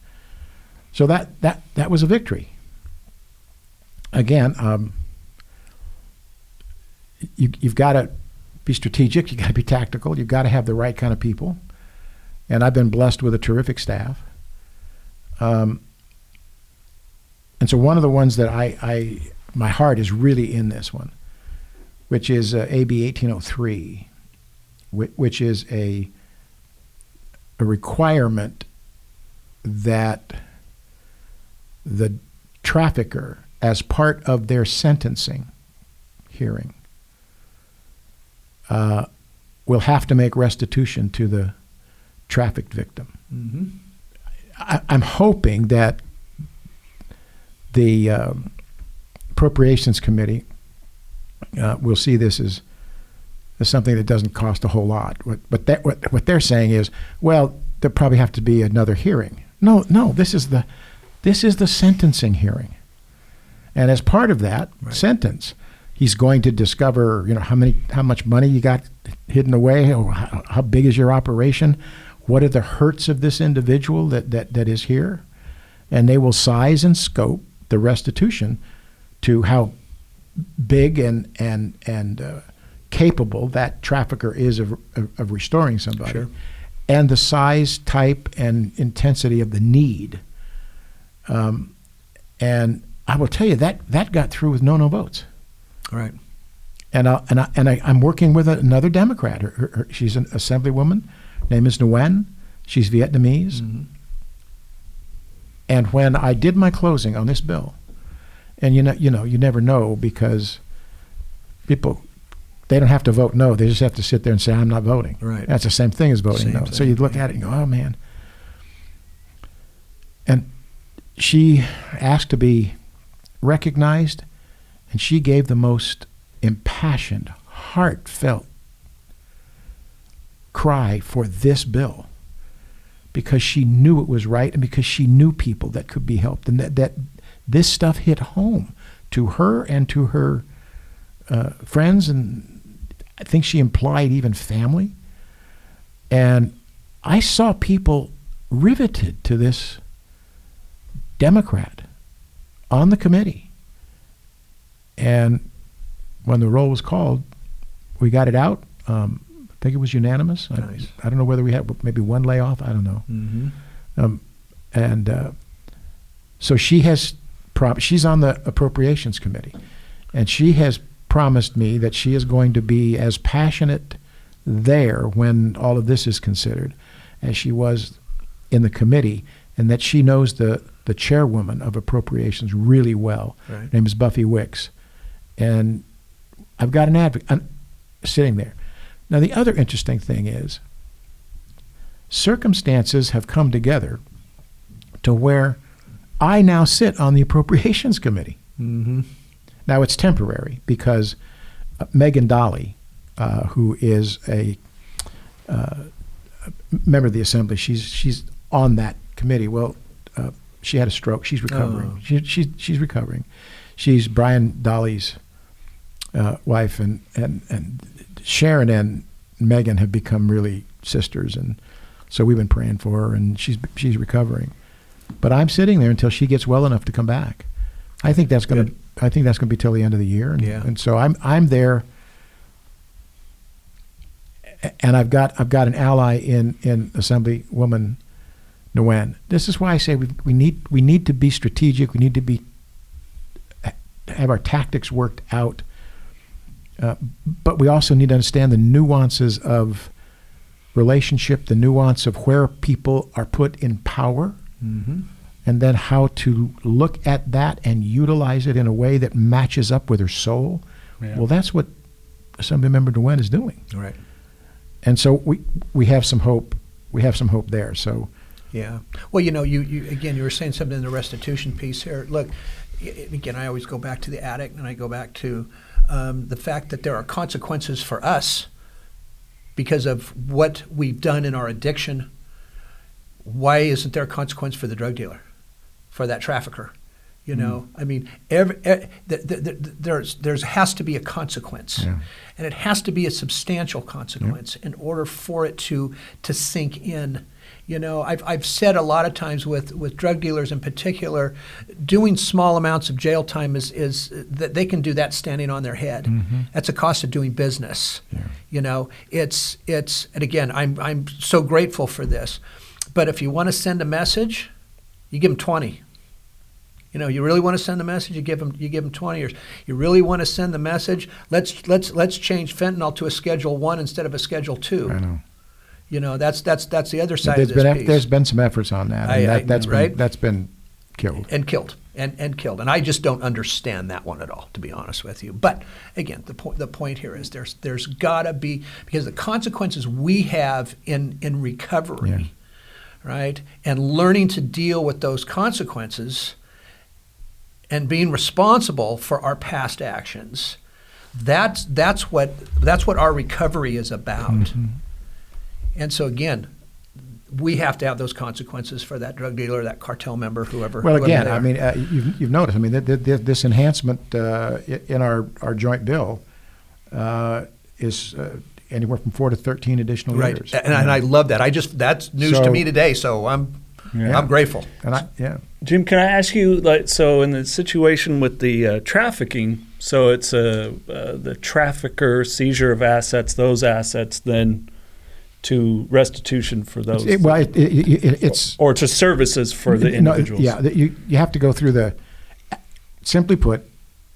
So that was a victory. Again, you've got to be strategic. You've got to be tactical. You've got to have the right kind of people. And I've been blessed with a terrific staff. And so one of the ones that my heart is really in this one, which is AB 1803, which is a requirement that the trafficker, as part of their sentencing hearing, will have to make restitution to the trafficked victim. Mm-hmm. I'm hoping that the Appropriations Committee will see this as something that doesn't cost a whole lot. What they're saying is, well, there'll probably have to be another hearing. No, this is the sentencing hearing, and as part of that sentence, he's going to discover, how much money you got hidden away, or how big is your operation, what are the hurts of this individual that is here, and they will size and scope the restitution to how big and capable that trafficker is of restoring somebody, sure, and the size, type, and intensity of the need. And I will tell you that got through with no votes. All right. And I'm working with another Democrat. She's an Assemblywoman. Name is Nguyen. She's Vietnamese. Mm-hmm. And when I did my closing on this bill, and you never know, because people, they don't have to vote no. They just have to sit there and say, I'm not voting. Right. That's the same thing as voting no. So you look at it and go, oh, man. And she asked to be recognized, and she gave the most impassioned, heartfelt cry for this bill, because she knew it was right and because she knew people that could be helped, and that this stuff hit home to her and to her friends, and I think she implied even family. And I saw people riveted to this Democrat on the committee. And when the roll was called, we got it out. I think it was unanimous. Nice. I don't know whether we had maybe one layoff. I don't know. Mm-hmm. So she has she's on the Appropriations Committee, and she has promised me that she is going to be as passionate there when all of this is considered as she was in the committee, and that she knows the chairwoman of Appropriations really well. Right. Her name is Buffy Wicks. And I've got an advocate sitting there. Now, the other interesting thing is circumstances have come together to where I now sit on the Appropriations Committee. Mm-hmm. Now, it's temporary because Megan Dolly, who is a member of the Assembly, she's on that committee. Well, she had a stroke. She's recovering. Oh. She's recovering. She's Brian Dolly's wife, and Sharon and Megan have become really sisters, and so we've been praying for her, and she's recovering. But I'm sitting there until she gets well enough to come back. I think that's going to be till the end of the year, and so I'm there, and I've got an ally in Assemblywoman Nguyen. This is why I say we need to be strategic. We need to have our tactics worked out. But we also need to understand the nuances of relationship, the nuance of where people are put in power, mm-hmm. and then how to look at that and utilize it in a way that matches up with her soul. Yeah. Well, that's what Assemblymember Nguyen is doing. Right. And so we have some hope. We have some hope there. So. Yeah. Well, you were saying something in the restitution piece here. Look, again, I always go back to the addict, and I go back to the fact that there are consequences for us because of what we've done in our addiction. Why isn't there a consequence for the drug dealer, for that trafficker? I mean, there has to be a consequence, and it has to be a substantial consequence in order for it to sink in. I've said a lot of times with drug dealers in particular, doing small amounts of jail time is that they can do that standing on their head. Mm-hmm. That's a cost of doing business. Yeah. It's and again, I'm so grateful for this. But if you want to send a message, you give them 20. You really want to send the message, you give them 20 years. You really want to send the message, let's change fentanyl to a Schedule 1 instead of a Schedule 2. I know. That's the other side of this piece. There's been some efforts on that, and that's been killed. And killed. And I just don't understand that one at all, to be honest with you. But again, the point here is there's got to be, because the consequences we have in recovery, right, and learning to deal with those consequences and being responsible for our past actions, that's what our recovery is about. Mm-hmm. And so again, we have to have those consequences for that drug dealer, that cartel member, whoever. Well, again, I mean, you've noticed. I mean, this enhancement in our joint bill is anywhere from 4 to 13 additional years. And I love that. That's news to me today. So I'm grateful. And Jim, can I ask you, so in the situation with the trafficking, so it's the trafficker seizure of assets, those assets, then to restitution for those, it's or to services for the individuals. You have to go through simply put,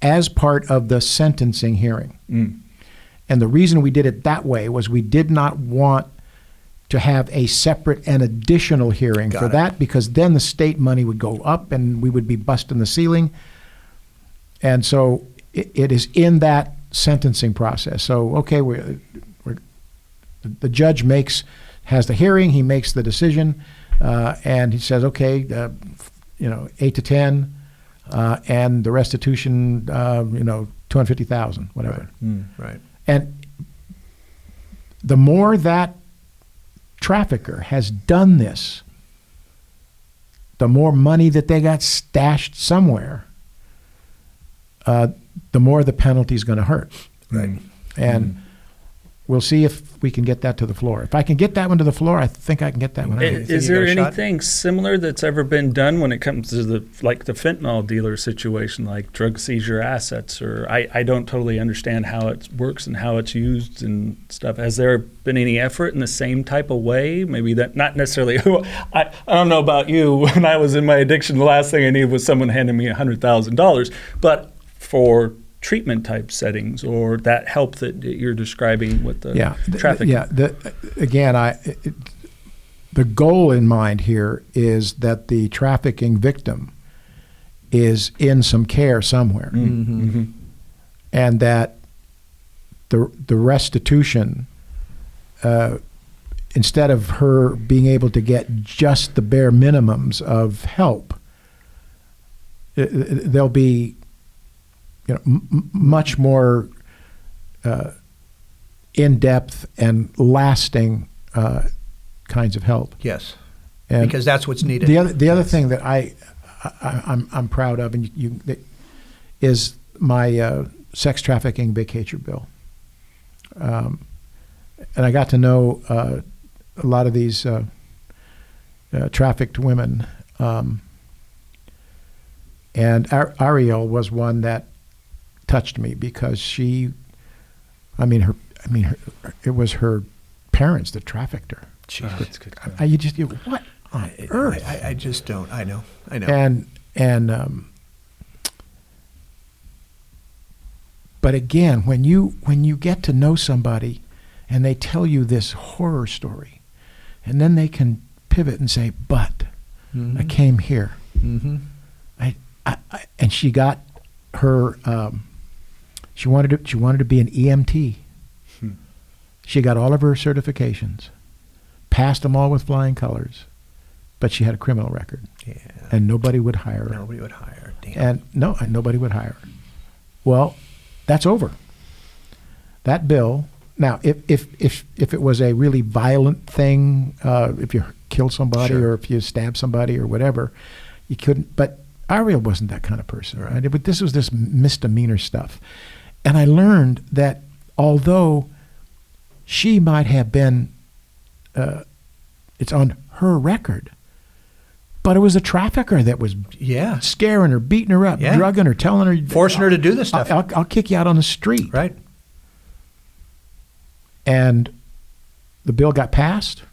as part of the sentencing hearing. And the reason we did it that way was we did not want to have a separate and additional hearing for that, because then the state money would go up and we would be busting the ceiling. And so it is in that sentencing process. So, okay, the judge has the hearing, he makes the decision, and he says, okay, 8 to 10, and the restitution, $250,000, whatever. Right. And the more that trafficker has done this, the more money that they got stashed somewhere, the more the penalty is going to hurt. Right. And we'll see if we can get that to the floor. If I can get that one to the floor, I think I can get that one out. Is there anything similar that's ever been done when it comes to the fentanyl dealer situation, like drug seizure assets? Or I don't totally understand how it works and how it's used and stuff. Has there been any effort in the same type of way? Maybe that, not necessarily. I don't know about you. When I was in my addiction, the last thing I needed was someone handing me $100,000. But for treatment type settings, or that help that you're describing with the traffic. The goal in mind here is that the trafficking victim is in some care somewhere, and that the restitution, instead of her being able to get just the bare minimums of help, there'll be much more in-depth and lasting kinds of help. Yes, and because that's what's needed. The other thing that I'm proud of, and is my sex trafficking vacatur bill. And I got to know a lot of these trafficked women, and Ariel was one that touched me because it was her parents that trafficked her. Jesus. What on earth? I just don't. I know. And but again, when you get to know somebody and they tell you this horror story, and then they can pivot and say, "But I came here." And she got her. She wanted to be an EMT. She got all of her certifications, passed them all with flying colors, but she had a criminal record. Yeah. And nobody would hire her. Nobody would hire her. Damn. And nobody would hire her. Well, that's over. That bill. Now, if it was a really violent thing, if you killed somebody or if you stabbed somebody or whatever, you couldn't. But Ariel wasn't that kind of person, right? But this was this misdemeanor stuff. And I learned that although she might have been, it's on her record, but it was a trafficker that was scaring her, beating her up, drugging her, telling her, forcing her to do this stuff. I'll kick you out on the street. Right. And the bill got passed.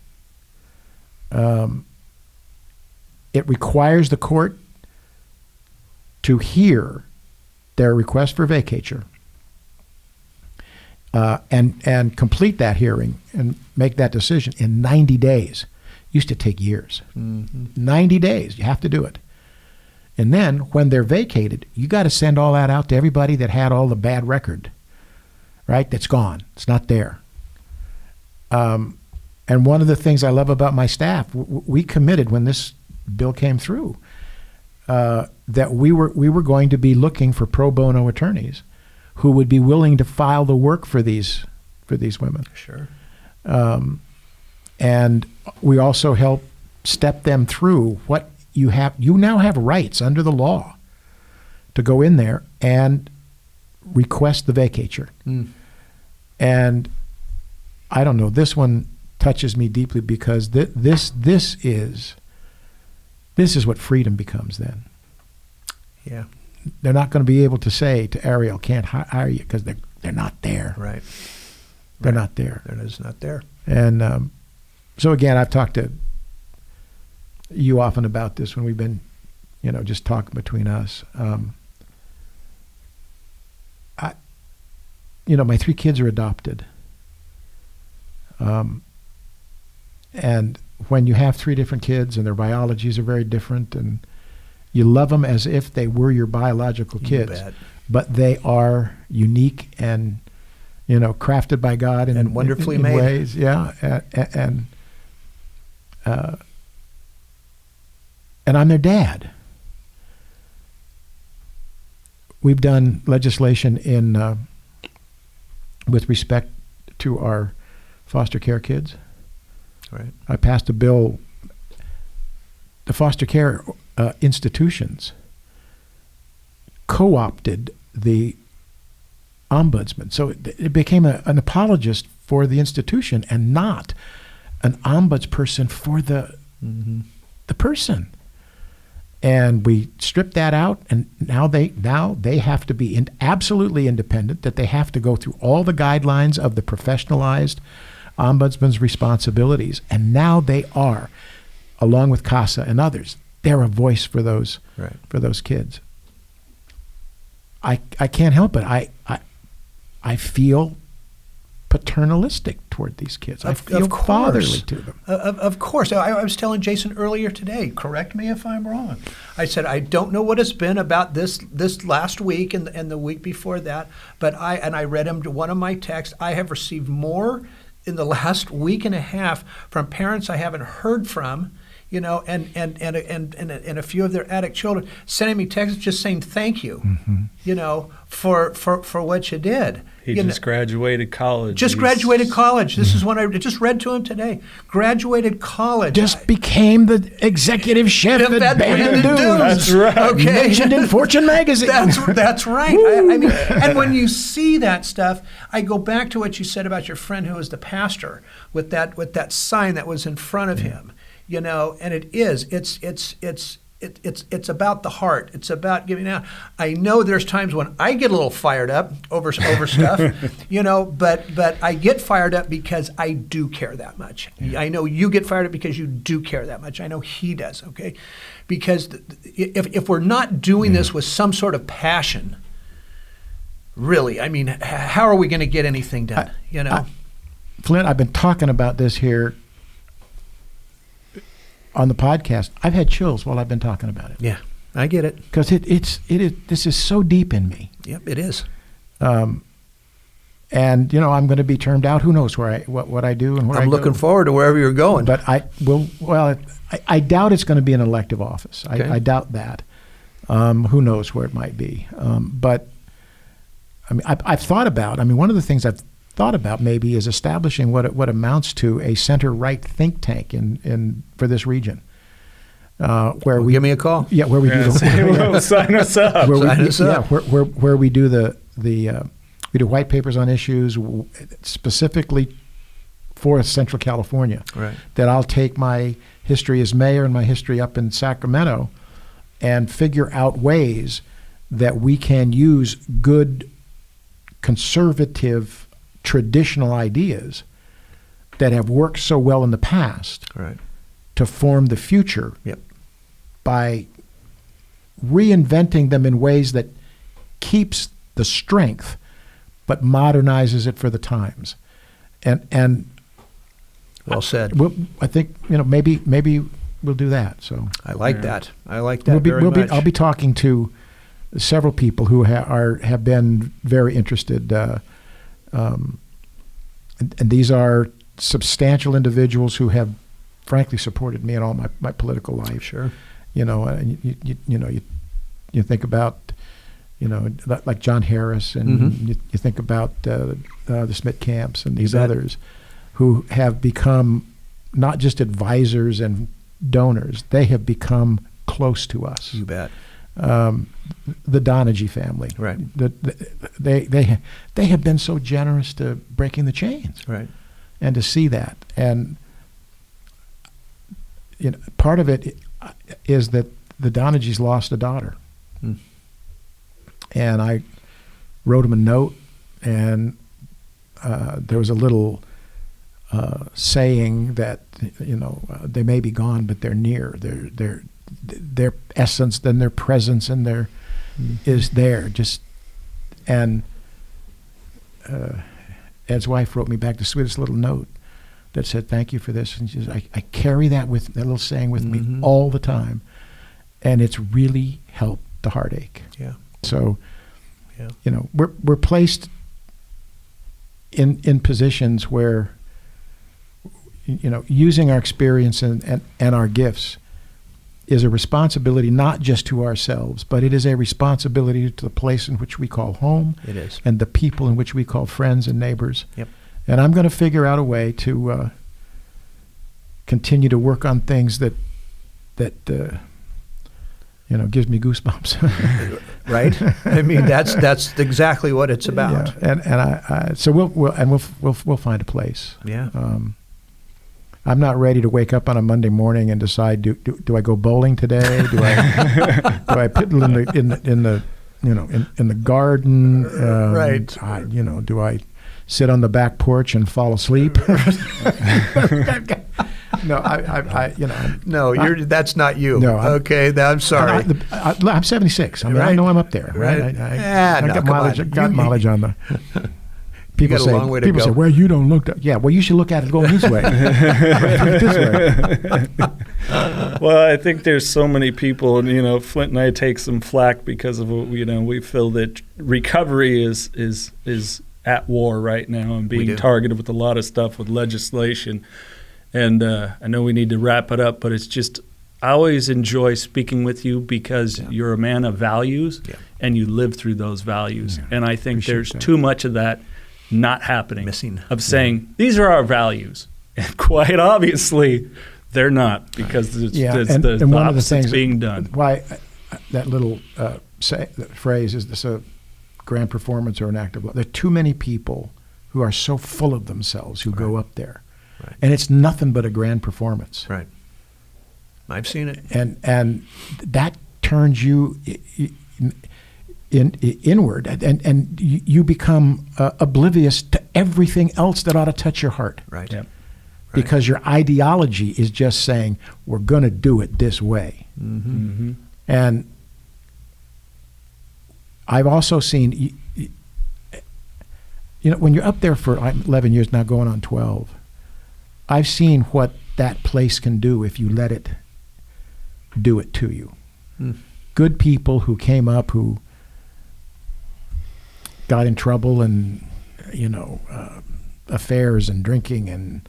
It requires the court to hear their request for vacatur and complete that hearing and make that decision in 90 days. Used to take years. 90 days, you have to do it. And then when they're vacated, you got to send all that out to everybody that had all the bad record, right? That's gone. It's not there. And one of the things I love about my staff, we committed when this bill came through, that we were going to be looking for pro bono attorneys who would be willing to file the work for these women. Sure. And we also help step them through what you have. You now have rights under the law to go in there and request the vacatur. And I don't know, this one touches me deeply because this is what freedom becomes then. Yeah. They're not going to be able to say to Ariel, can't hire you because they're not there. Right. They're not there. They're just not there. And so again, I've talked to you often about this when we've been, just talking between us. My 3 kids are adopted. And when you have 3 different kids and their biologies are very different, and you love them as if they were your biological kids, but they are unique and, crafted by God and wonderfully in made ways. Yeah. And I'm their dad. We've done legislation with respect to our foster care kids. Right. I passed a bill. The foster care institutions co-opted the ombudsman. So it became an apologist for the institution and not an ombudsperson for the person. And we stripped that out, and now they have to be absolutely independent, that they have to go through all the guidelines of the professionalized ombudsman's responsibilities. And now they are, along with CASA and others, they're a voice for those kids. I can't help it. I feel paternalistic toward these kids. I feel fatherly to them. Of course. I was telling Jason earlier today, correct me if I'm wrong. I said, I don't know what it's been about this last week and the week before that, but I read him one of my texts. I have received more in the last week and a half from parents I haven't heard from, and a few of their addict children sending me texts just saying thank you, for what you did. He just graduated college. Graduated college. This is one I just read to him today. Graduated college. Just became the executive chef at Bandon Dunes. That's right. Okay. Mentioned in Fortune magazine. That's right. I mean, and when you see that stuff, I go back to what you said about your friend who was the pastor with that sign that was in front of him. And it's about the heart. It's about giving out. I know there's times when I get a little fired up over stuff, but I get fired up because I do care that much. Yeah. I know you get fired up because you do care that much. I know he does, okay? Because if we're not doing this with some sort of passion, really, I mean, how are we going to get anything done, Flindt, I've been talking about this here on the podcast. I've had chills while I've been talking about it. Yeah, I get it. Because it is. This is so deep in me. Yep, it is. And I'm going to be termed out. Who knows what I do and where I'm looking forward to wherever you're going. But I doubt it's going to be an elective office. Okay. I doubt that. Who knows where it might be? But I mean, I've thought about. I mean, one of the things I've thought about maybe is establishing what amounts to a center-right think tank for this region. Give me a call. Yeah, where we do sign us up. Where we do we do white papers on issues specifically for Central California. Right. That I'll take my history as mayor and my history up in Sacramento and figure out ways that we can use good conservative traditional ideas that have worked so well in the past to form the future by reinventing them in ways that keeps the strength but modernizes it for the times. And well said. I think maybe we'll do that. So I like that. I like that very much. I'll be talking to several people who have been very interested. And these are substantial individuals who have, frankly, supported me in all my political life. Sure. And you think about, like John Harris, and you think about the Smith Camps and these others who have become not just advisors and donors, they have become close to us. You bet. The Donaghy family, right? They have been so generous to breaking the chains, right? And to see that, and part of it is that the Donaghys lost a daughter, and I wrote him a note, and there was a little saying that they may be gone, but they're near. Their essence, then their presence, and their is there. And Ed's wife wrote me back the sweetest little note that said, "Thank you for this." And she says, I carry that little saying with me all the time, and it's really helped the heartache. Yeah. So, we're placed in positions where, using our experience and our gifts is a responsibility not just to ourselves, but it is a responsibility to the place in which we call home. It is. And the people in which we call friends and neighbors. Yep. And I'm going to figure out a way to continue to work on things that gives me goosebumps. Right? I mean, that's exactly what it's about. Yeah. So we'll find a place. Yeah. I'm not ready to wake up on a Monday morning and decide do I go bowling today? Do I piddle in the garden? Right. Do I sit on the back porch and fall asleep? No, that's not you. No, okay, I'm sorry. I'm 76. I mean, right. I know I'm up there. Right. I got mileage on the. People say, well, you don't look. Yeah, well, you should look at it going this way. This way. Well, I think there's so many people, and Flindt and I take some flack because of we feel that recovery is at war right now and being targeted with a lot of stuff with legislation. And I know we need to wrap it up, but it's just I always enjoy speaking with you because you're a man of values and you live through those values. Yeah. And I think there's too much of that not happening. Missing. Of saying, these are our values. And quite obviously, they're not because there's the opposite's being done. Why that little that phrase, is this a grand performance or an act of love? There are too many people who are so full of themselves who go up there. Right. And it's nothing but a grand performance. Right. I've seen it. And that turns you inward, and you become oblivious to everything else that ought to touch your heart. Right. Yep. Because your ideology is just saying, we're going to do it this way. Mm-hmm. Mm-hmm. And I've also seen, when you're up there for 11 years, now going on 12, I've seen what that place can do if you let it do it to you. Mm. Good people who came up who got in trouble and, affairs and drinking and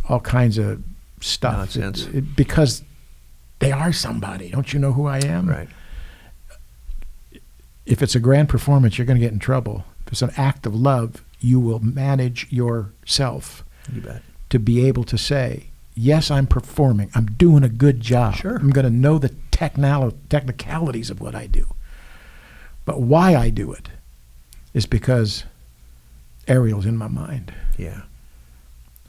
all kinds of stuff. Nonsense. Because they are somebody. Don't you know who I am? Right. If it's a grand performance, you're going to get in trouble. If it's an act of love, you will manage yourself. You bet. To be able to say, yes, I'm performing. I'm doing a good job. Sure. I'm going to know the technicalities of what I do. But why I do it is because Ariel's in my mind. Yeah.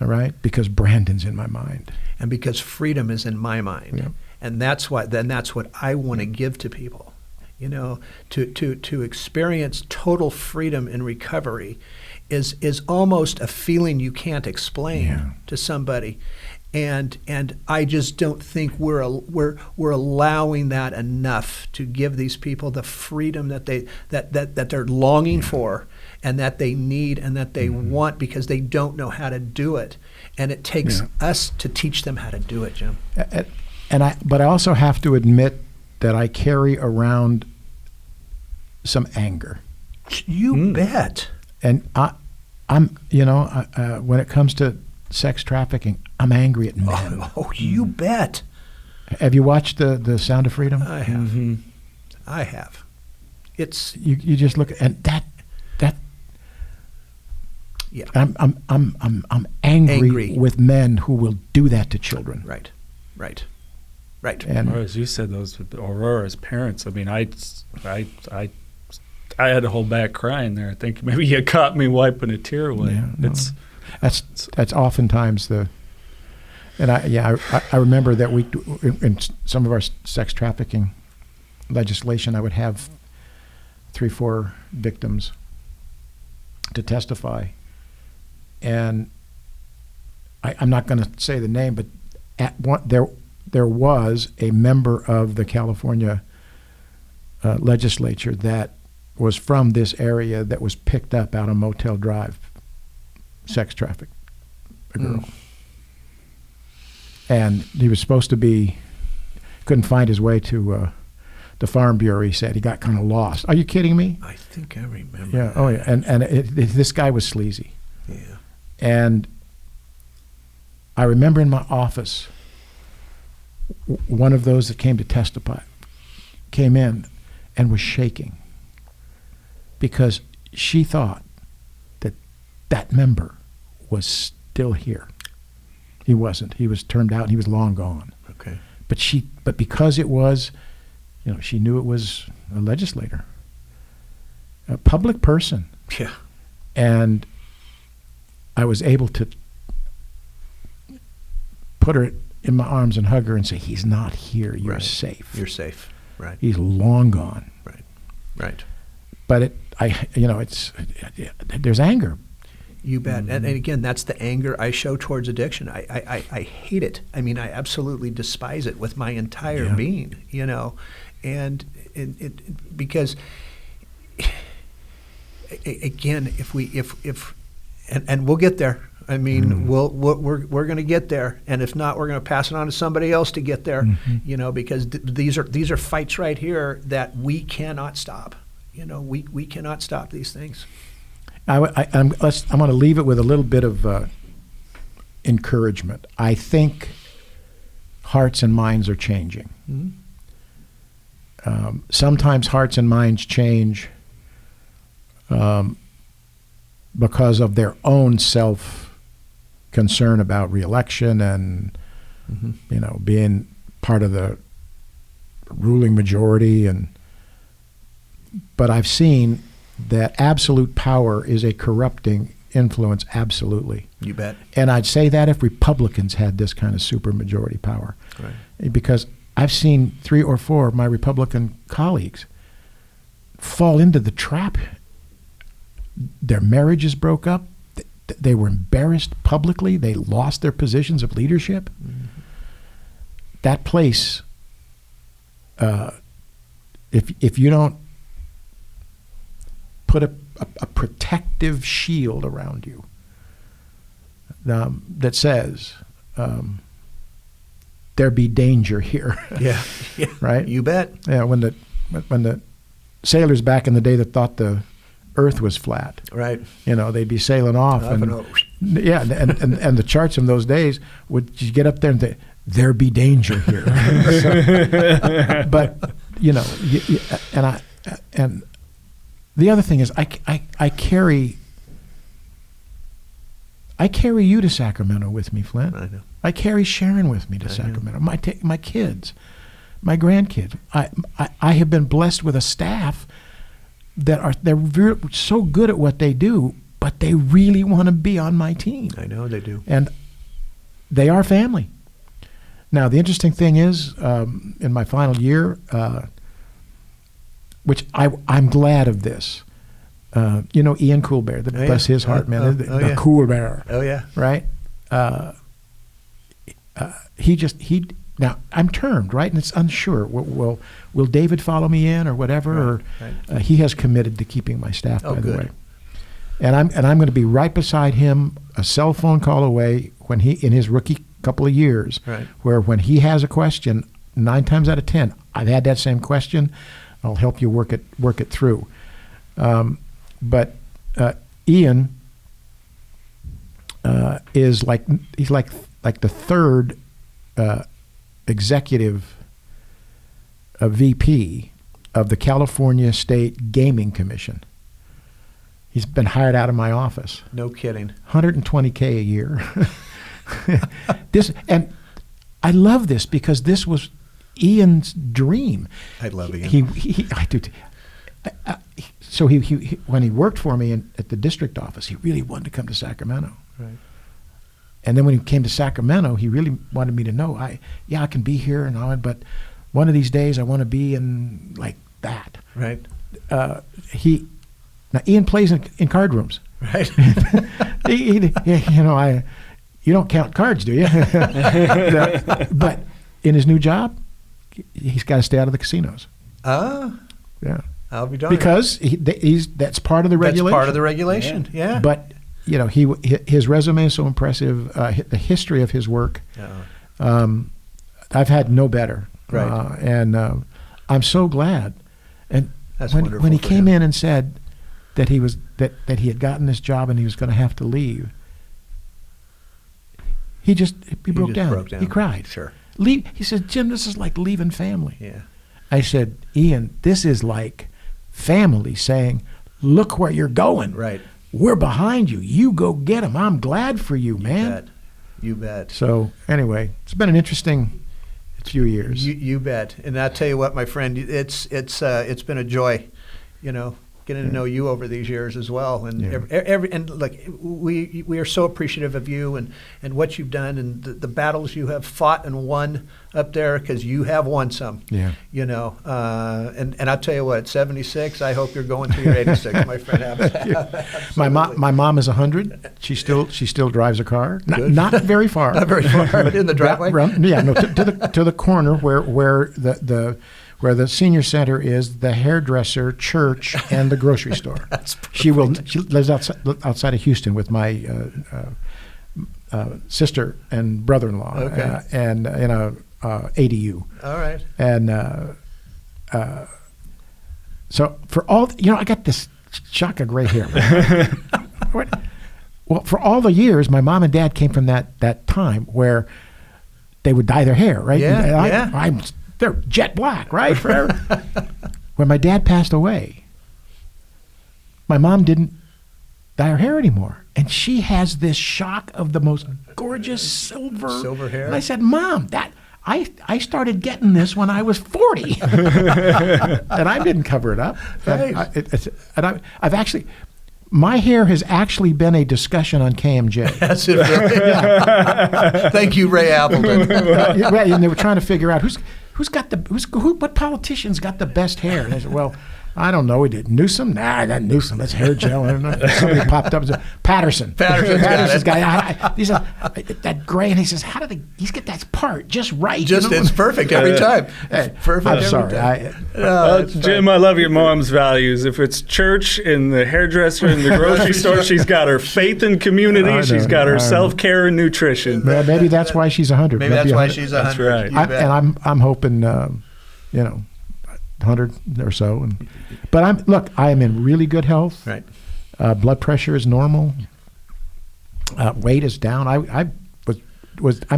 All right? Because Brandon's in my mind. And because freedom is in my mind. Yeah. And that's what I want to give to people. To experience total freedom in recovery is almost a feeling you can't explain to somebody, and I just don't think we're allowing that enough to give these people the freedom that they're longing for and that they need and that they want, because they don't know how to do it, and it takes us to teach them how to do it, Jim. But I also have to admit that I carry around some anger. You bet. And I'm when it comes to sex trafficking, I'm angry at men. Oh, you bet. Have you watched the Sound of Freedom? I have. Mm-hmm. I have. It's you just look and that. Yeah. I'm angry with men who will do that to children. Right. And or as you said, those with Aurora's parents. I mean, I had to hold back crying there. I think maybe you caught me wiping a tear away. Yeah, no. That's oftentimes the. And I remember that we in some of our sex trafficking legislation, I would have 3-4 victims to testify, and I'm not going to say the name, but there was a member of the California legislature that was from this area that was picked up out on Motel Drive, sex trafficked a girl. And he was supposed to be, couldn't find his way to the Farm Bureau, he said. He got kind of lost. Are you kidding me? I think I remember. Yeah, that. oh yeah, and this guy was sleazy. Yeah. And I remember in my office, one of those that came to testify came in and was shaking because she thought that member was still here. He wasn't. He was termed out and he was long gone. Okay. But because it was, she knew it was a legislator, a public person. Yeah. And I was able to put her in my arms and hug her and say, he's not here. You're safe. You're safe. Right. He's long gone. Right. But there's anger. You bet. And again, that's the anger I show towards addiction. I hate it. I mean, I absolutely despise it with my entire being, and it because again, if we'll get there. I mean, we're going to get there, and if not, we're going to pass it on to somebody else to get there. Because these are fights right here that we cannot stop. We cannot stop these things. I'm going to leave it with a little bit of encouragement. I think hearts and minds are changing. Sometimes hearts and minds change because of their own self-concern about re-election and being part of the ruling majority. But I've seen that absolute power is a corrupting influence, absolutely. You bet. And I'd say that if Republicans had this kind of supermajority power. Right. Because I've seen 3 or 4 of my Republican colleagues fall into the trap. Their marriages broke up. They were embarrassed publicly. They lost their positions of leadership. That place, if you don't put a protective shield around you that says there be danger here. Yeah. Right? You bet. Yeah, when the sailors back in the day that thought the earth was flat, right? They'd be sailing off, and the charts from those days would you get up there and say, there be danger here. But and the other thing is, I carry you to Sacramento with me, Flindt. I know. I carry Sharon with me to Sacramento. My kids, my grandkids. I have been blessed with a staff they're so good at what they do, but they really want to be on my team. I know they do, and they are family. Now, the interesting thing is, in my final year, which I'm glad of this. Ian Coolbear, bless his heart, man, the Cool Bear. Oh yeah, right. Now I'm termed, right, and it's unsure. Will David follow me in or whatever? Right. He has committed to keeping my staff, by the way. And I'm going to be right beside him, a cell phone call away, when in his rookie couple of years, where when he has a question, 9 times out of 10, I've had that same question. I'll help you work it through. But Ian is he's like the third executive VP of the California State Gaming Commission. He's been hired out of my office. No kidding. $120K a year. And I love this because this was Ian's dream. I love Ian. I do. So he when he worked for me at the district office, he really wanted to come to Sacramento. Right. And then when he came to Sacramento, he really wanted me to know, I can be here and all, but one of these days I want to be in like that. Right. Now Ian plays in card rooms. Right. You don't count cards, do you? But in his new job, he's got to stay out of the casinos. Yeah. I'll be darned. Because that's part of the regulation. That's part of the regulation. Yeah. But his resume is so impressive. The history of his work, I've had no better. Right. And I'm so glad. And that's when he came in and said that he had gotten this job and he was going to have to leave, he broke down. He cried. Sure. He said, Jim, this is like leaving family. Yeah. I said, Ian, this is like family saying, look where you're going. Right. We're behind you. You go get them. I'm glad for you, man. You bet. So anyway, it's been an interesting few years. You bet. And I'll tell you what, my friend, it's been a joy, getting to know you over these years as well. And and look, we are so appreciative of you and what you've done and the battles you have fought and won up there, because you have won some. Yeah. And I'll tell you what, 76, I hope you're going through your 86, my friend. My mom is 100. She still drives a car. Not very far. Not very far, but in the driveway. To the corner where the senior center is, the hairdresser, church, and the grocery store. That's perfect. She lives outside of Houston with my sister and brother-in-law, and in a ADU. All right. And so for all, I got this shock of gray hair. Well, for all the years, my mom and dad came from that time where they would dye their hair, right? Yeah, they're jet black, right? Forever. When my dad passed away, my mom didn't dye her hair anymore. And she has this shock of the most gorgeous silver hair. And I said, Mom, I started getting this when I was 40. And I didn't cover it up. Nice. I've actually... My hair has actually been a discussion on KMJ. That's it, really? Thank you, Ray Appleton. And they were trying to figure out what politician's got the best hair. And I said, well, I don't know. We did Newsom. Nah, not Newsom. That's hair gel. I don't know. Somebody popped up and said, Patterson's guy. He said, that gray, and he says, how did he's get that part just right? It's perfect every time. Perfect. I'm sorry. Jim, I love your mom's values. If it's church and the hairdresser and the grocery store, she's got her faith in community. She's got her self-care and nutrition. Maybe that's why she's 100. Maybe that's why she's 100. That's right. I'm hoping, 100 or so. But I am in really good health. Right. Blood pressure is normal. Weight is down. I'm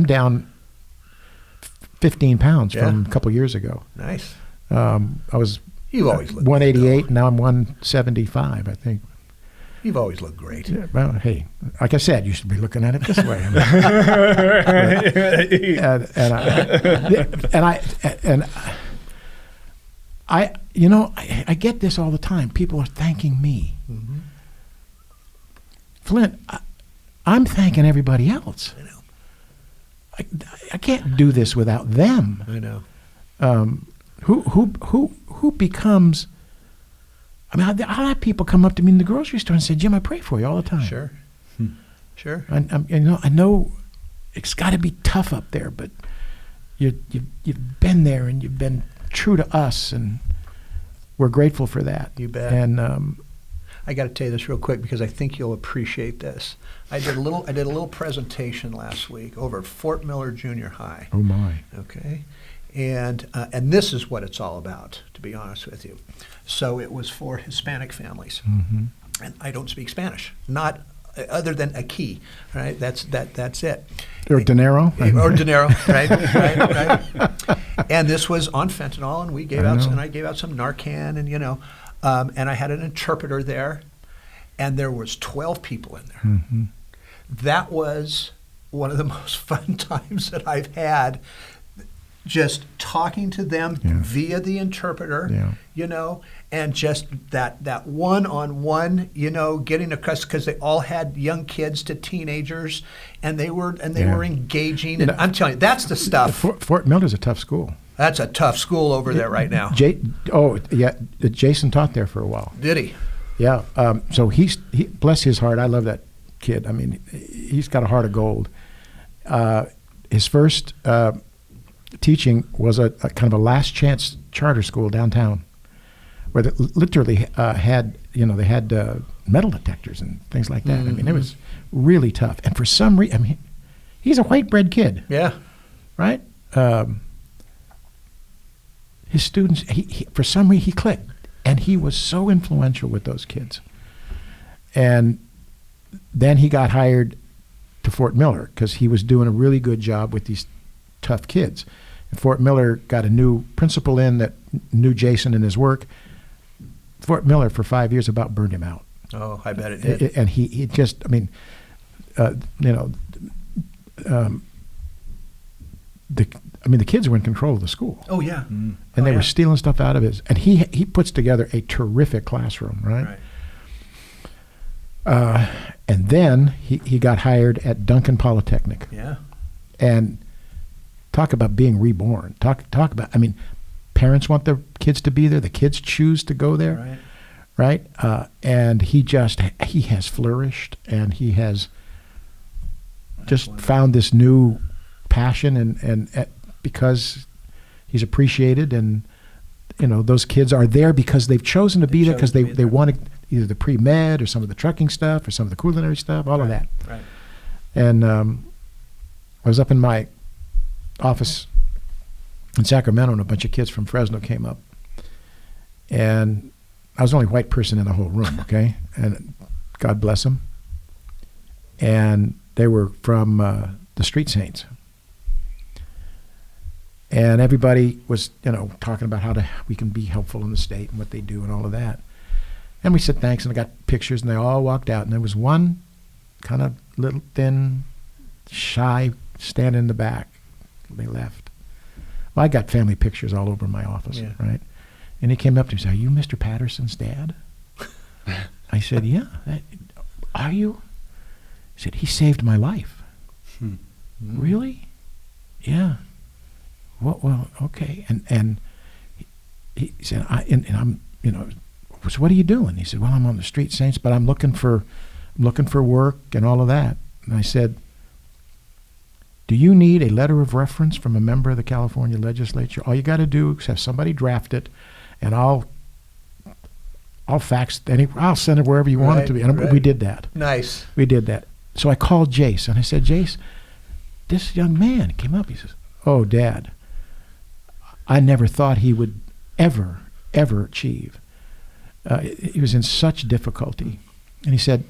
down 15 pounds from a couple years ago. Nice. You've always looked 188, and now I'm 175, I think. You've always looked great. Yeah, well, hey, like I said, you should be looking at it this way. I get this all the time. People are thanking me. Mm-hmm. Flindt, I'm thanking everybody else. I know. I can't do this without them. I know. Who becomes? I mean, I'll have people come up to me in the grocery store and say, "Jim, I pray for you all the time." Sure. Sure. I know it's got to be tough up there, but you've been there and you've been true to us, and we're grateful for that. You bet. And I got to tell you this real quick because I think you'll appreciate this. I did a little presentation last week over at Fort Miller Junior High. Oh my. Okay. And this is what it's all about, to be honest with you. So it was for Hispanic families, mm-hmm. and I don't speak Spanish, not other than aquí, right? That's it. Or dinero. Or dinero, right. And this was on fentanyl, and I gave out some Narcan, and and I had an interpreter there, and there was 12 people in there. Mm-hmm. That was one of the most fun times that I've had, just talking to them via the interpreter, and just that one-on-one, getting across, because they all had young kids to teenagers, and they were engaging. And I'm telling you, that's the stuff. Fort Miller's a tough school. That's a tough school over there right now. Jason taught there for a while. Did he? Yeah. So he bless his heart. I love that kid. I mean, he's got a heart of gold. His first teaching was a kind of a last chance charter school downtown, where they literally had metal detectors and things like that. Mm-hmm. I mean, it was really tough. And for some reason, he's a white bread kid. Yeah. Right. His students, he for some reason he clicked, and he was so influential with those kids. And then he got hired to Fort Miller because he was doing a really good job with these tough kids. And Fort Miller got a new principal in that knew Jason and his work. Fort Miller for 5 years about burned him out. Oh, I bet it did. And he just, I mean, the kids were in control of the school. Oh yeah. And they were stealing stuff out of his. And he puts together a terrific classroom, right? And then he got hired at Duncan Polytechnic. Yeah. And talk about being reborn. Talk about, I mean, parents want their kids to be there. The kids choose to go there, right? And he has flourished, and he has just found this new passion, and because he's appreciated, and those kids are there because they've chosen to be there because they wanted either the pre-med or some of the trucking stuff or some of the culinary stuff, all of that. Right. And I was up in my office in Sacramento, and a bunch of kids from Fresno came up, and I was the only white person in the whole room, okay? And God bless them. And they were from the Street Saints. And everybody was, talking about how we can be helpful in the state and what they do and all of that. And we said thanks, and I got pictures, and they all walked out. And there was one kind of little thin, shy, standing in the back. They left. Well, I got family pictures all over my office, right? And he came up to me and said, "Are you Mr. Patterson's dad?" I said, "Yeah." "Are you?" He said, "He saved my life." "Really?" "Yeah." Well, okay. And he said, I'm, so what are you doing? He said, "Well, I'm on the Street Saints, but I'm looking for work and all of that." And I said, "Do you need a letter of reference from a member of the California legislature? All you got to do is have somebody draft it, and I'll fax I'll send it wherever you want it to be." And we did that. Nice. We did that. So I called Jace, and I said, "Jace, this young man came up." He says, "Oh, Dad, I never thought he would ever achieve. He was in such difficulty." And he said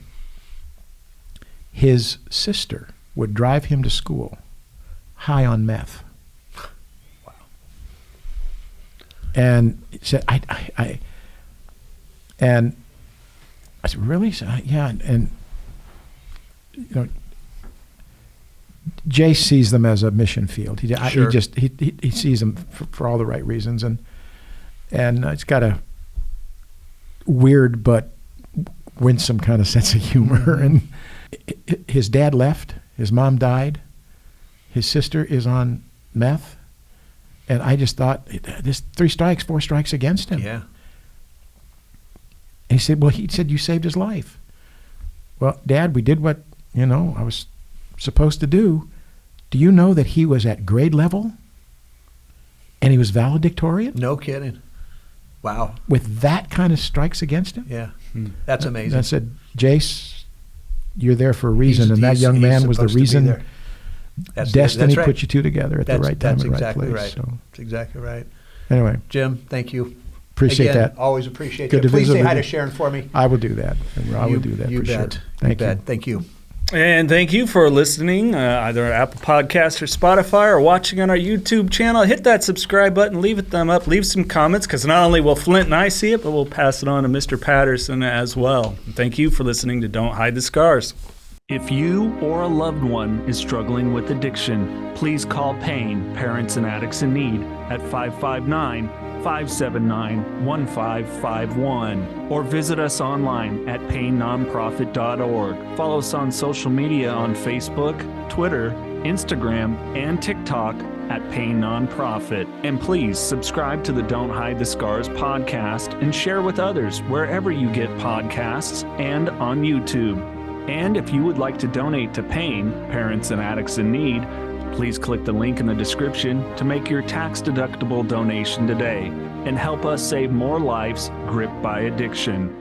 his sister would drive him to school high on meth. Wow. And he said, I said, "Really?" He said, "Yeah." And Jay sees them as a mission field. He sees them for all the right reasons, and it's got a weird but winsome kind of sense of humor. And his dad left, his mom died, his sister is on meth, and I just thought, this 4 strikes against him. Yeah. And he said, "Well, you saved his life." "Well, Dad, we did what I was supposed to do. Do you know that he was at grade level and he was valedictorian?" No kidding. Wow. With that kind of strikes against him? Yeah. That's amazing. And I said, "Jace, you're there for a reason," and that young man was the reason. Destiny put you two together at the right time and right place. Right. So. That's exactly right. Anyway. Jim, thank you. Appreciate that. Always appreciate Good it. to Please visit say hi with to you. Sharon for me. I will do that. I will do that for sure. Thank you. Thank you. And thank you for listening, either on Apple Podcasts or Spotify, or watching on our YouTube channel. Hit that subscribe button, leave a thumb up, leave some comments, because not only will Flindt and I see it, but we'll pass it on to Mr. Patterson as well. And thank you for listening to Don't Hide the Scars. If you or a loved one is struggling with addiction, please call PAIN, Parents and Addicts in Need, at 559-579-1551, or visit us online at painnonprofit.org. Follow us on social media on Facebook, Twitter, Instagram, and TikTok at Pain Nonprofit. And please subscribe to the Don't Hide the Scars podcast and share with others wherever you get podcasts and on YouTube. And if you would like to donate to PAIN, Parents and Addicts in Need, please click the link in the description to make your tax-deductible donation today and help us save more lives gripped by addiction.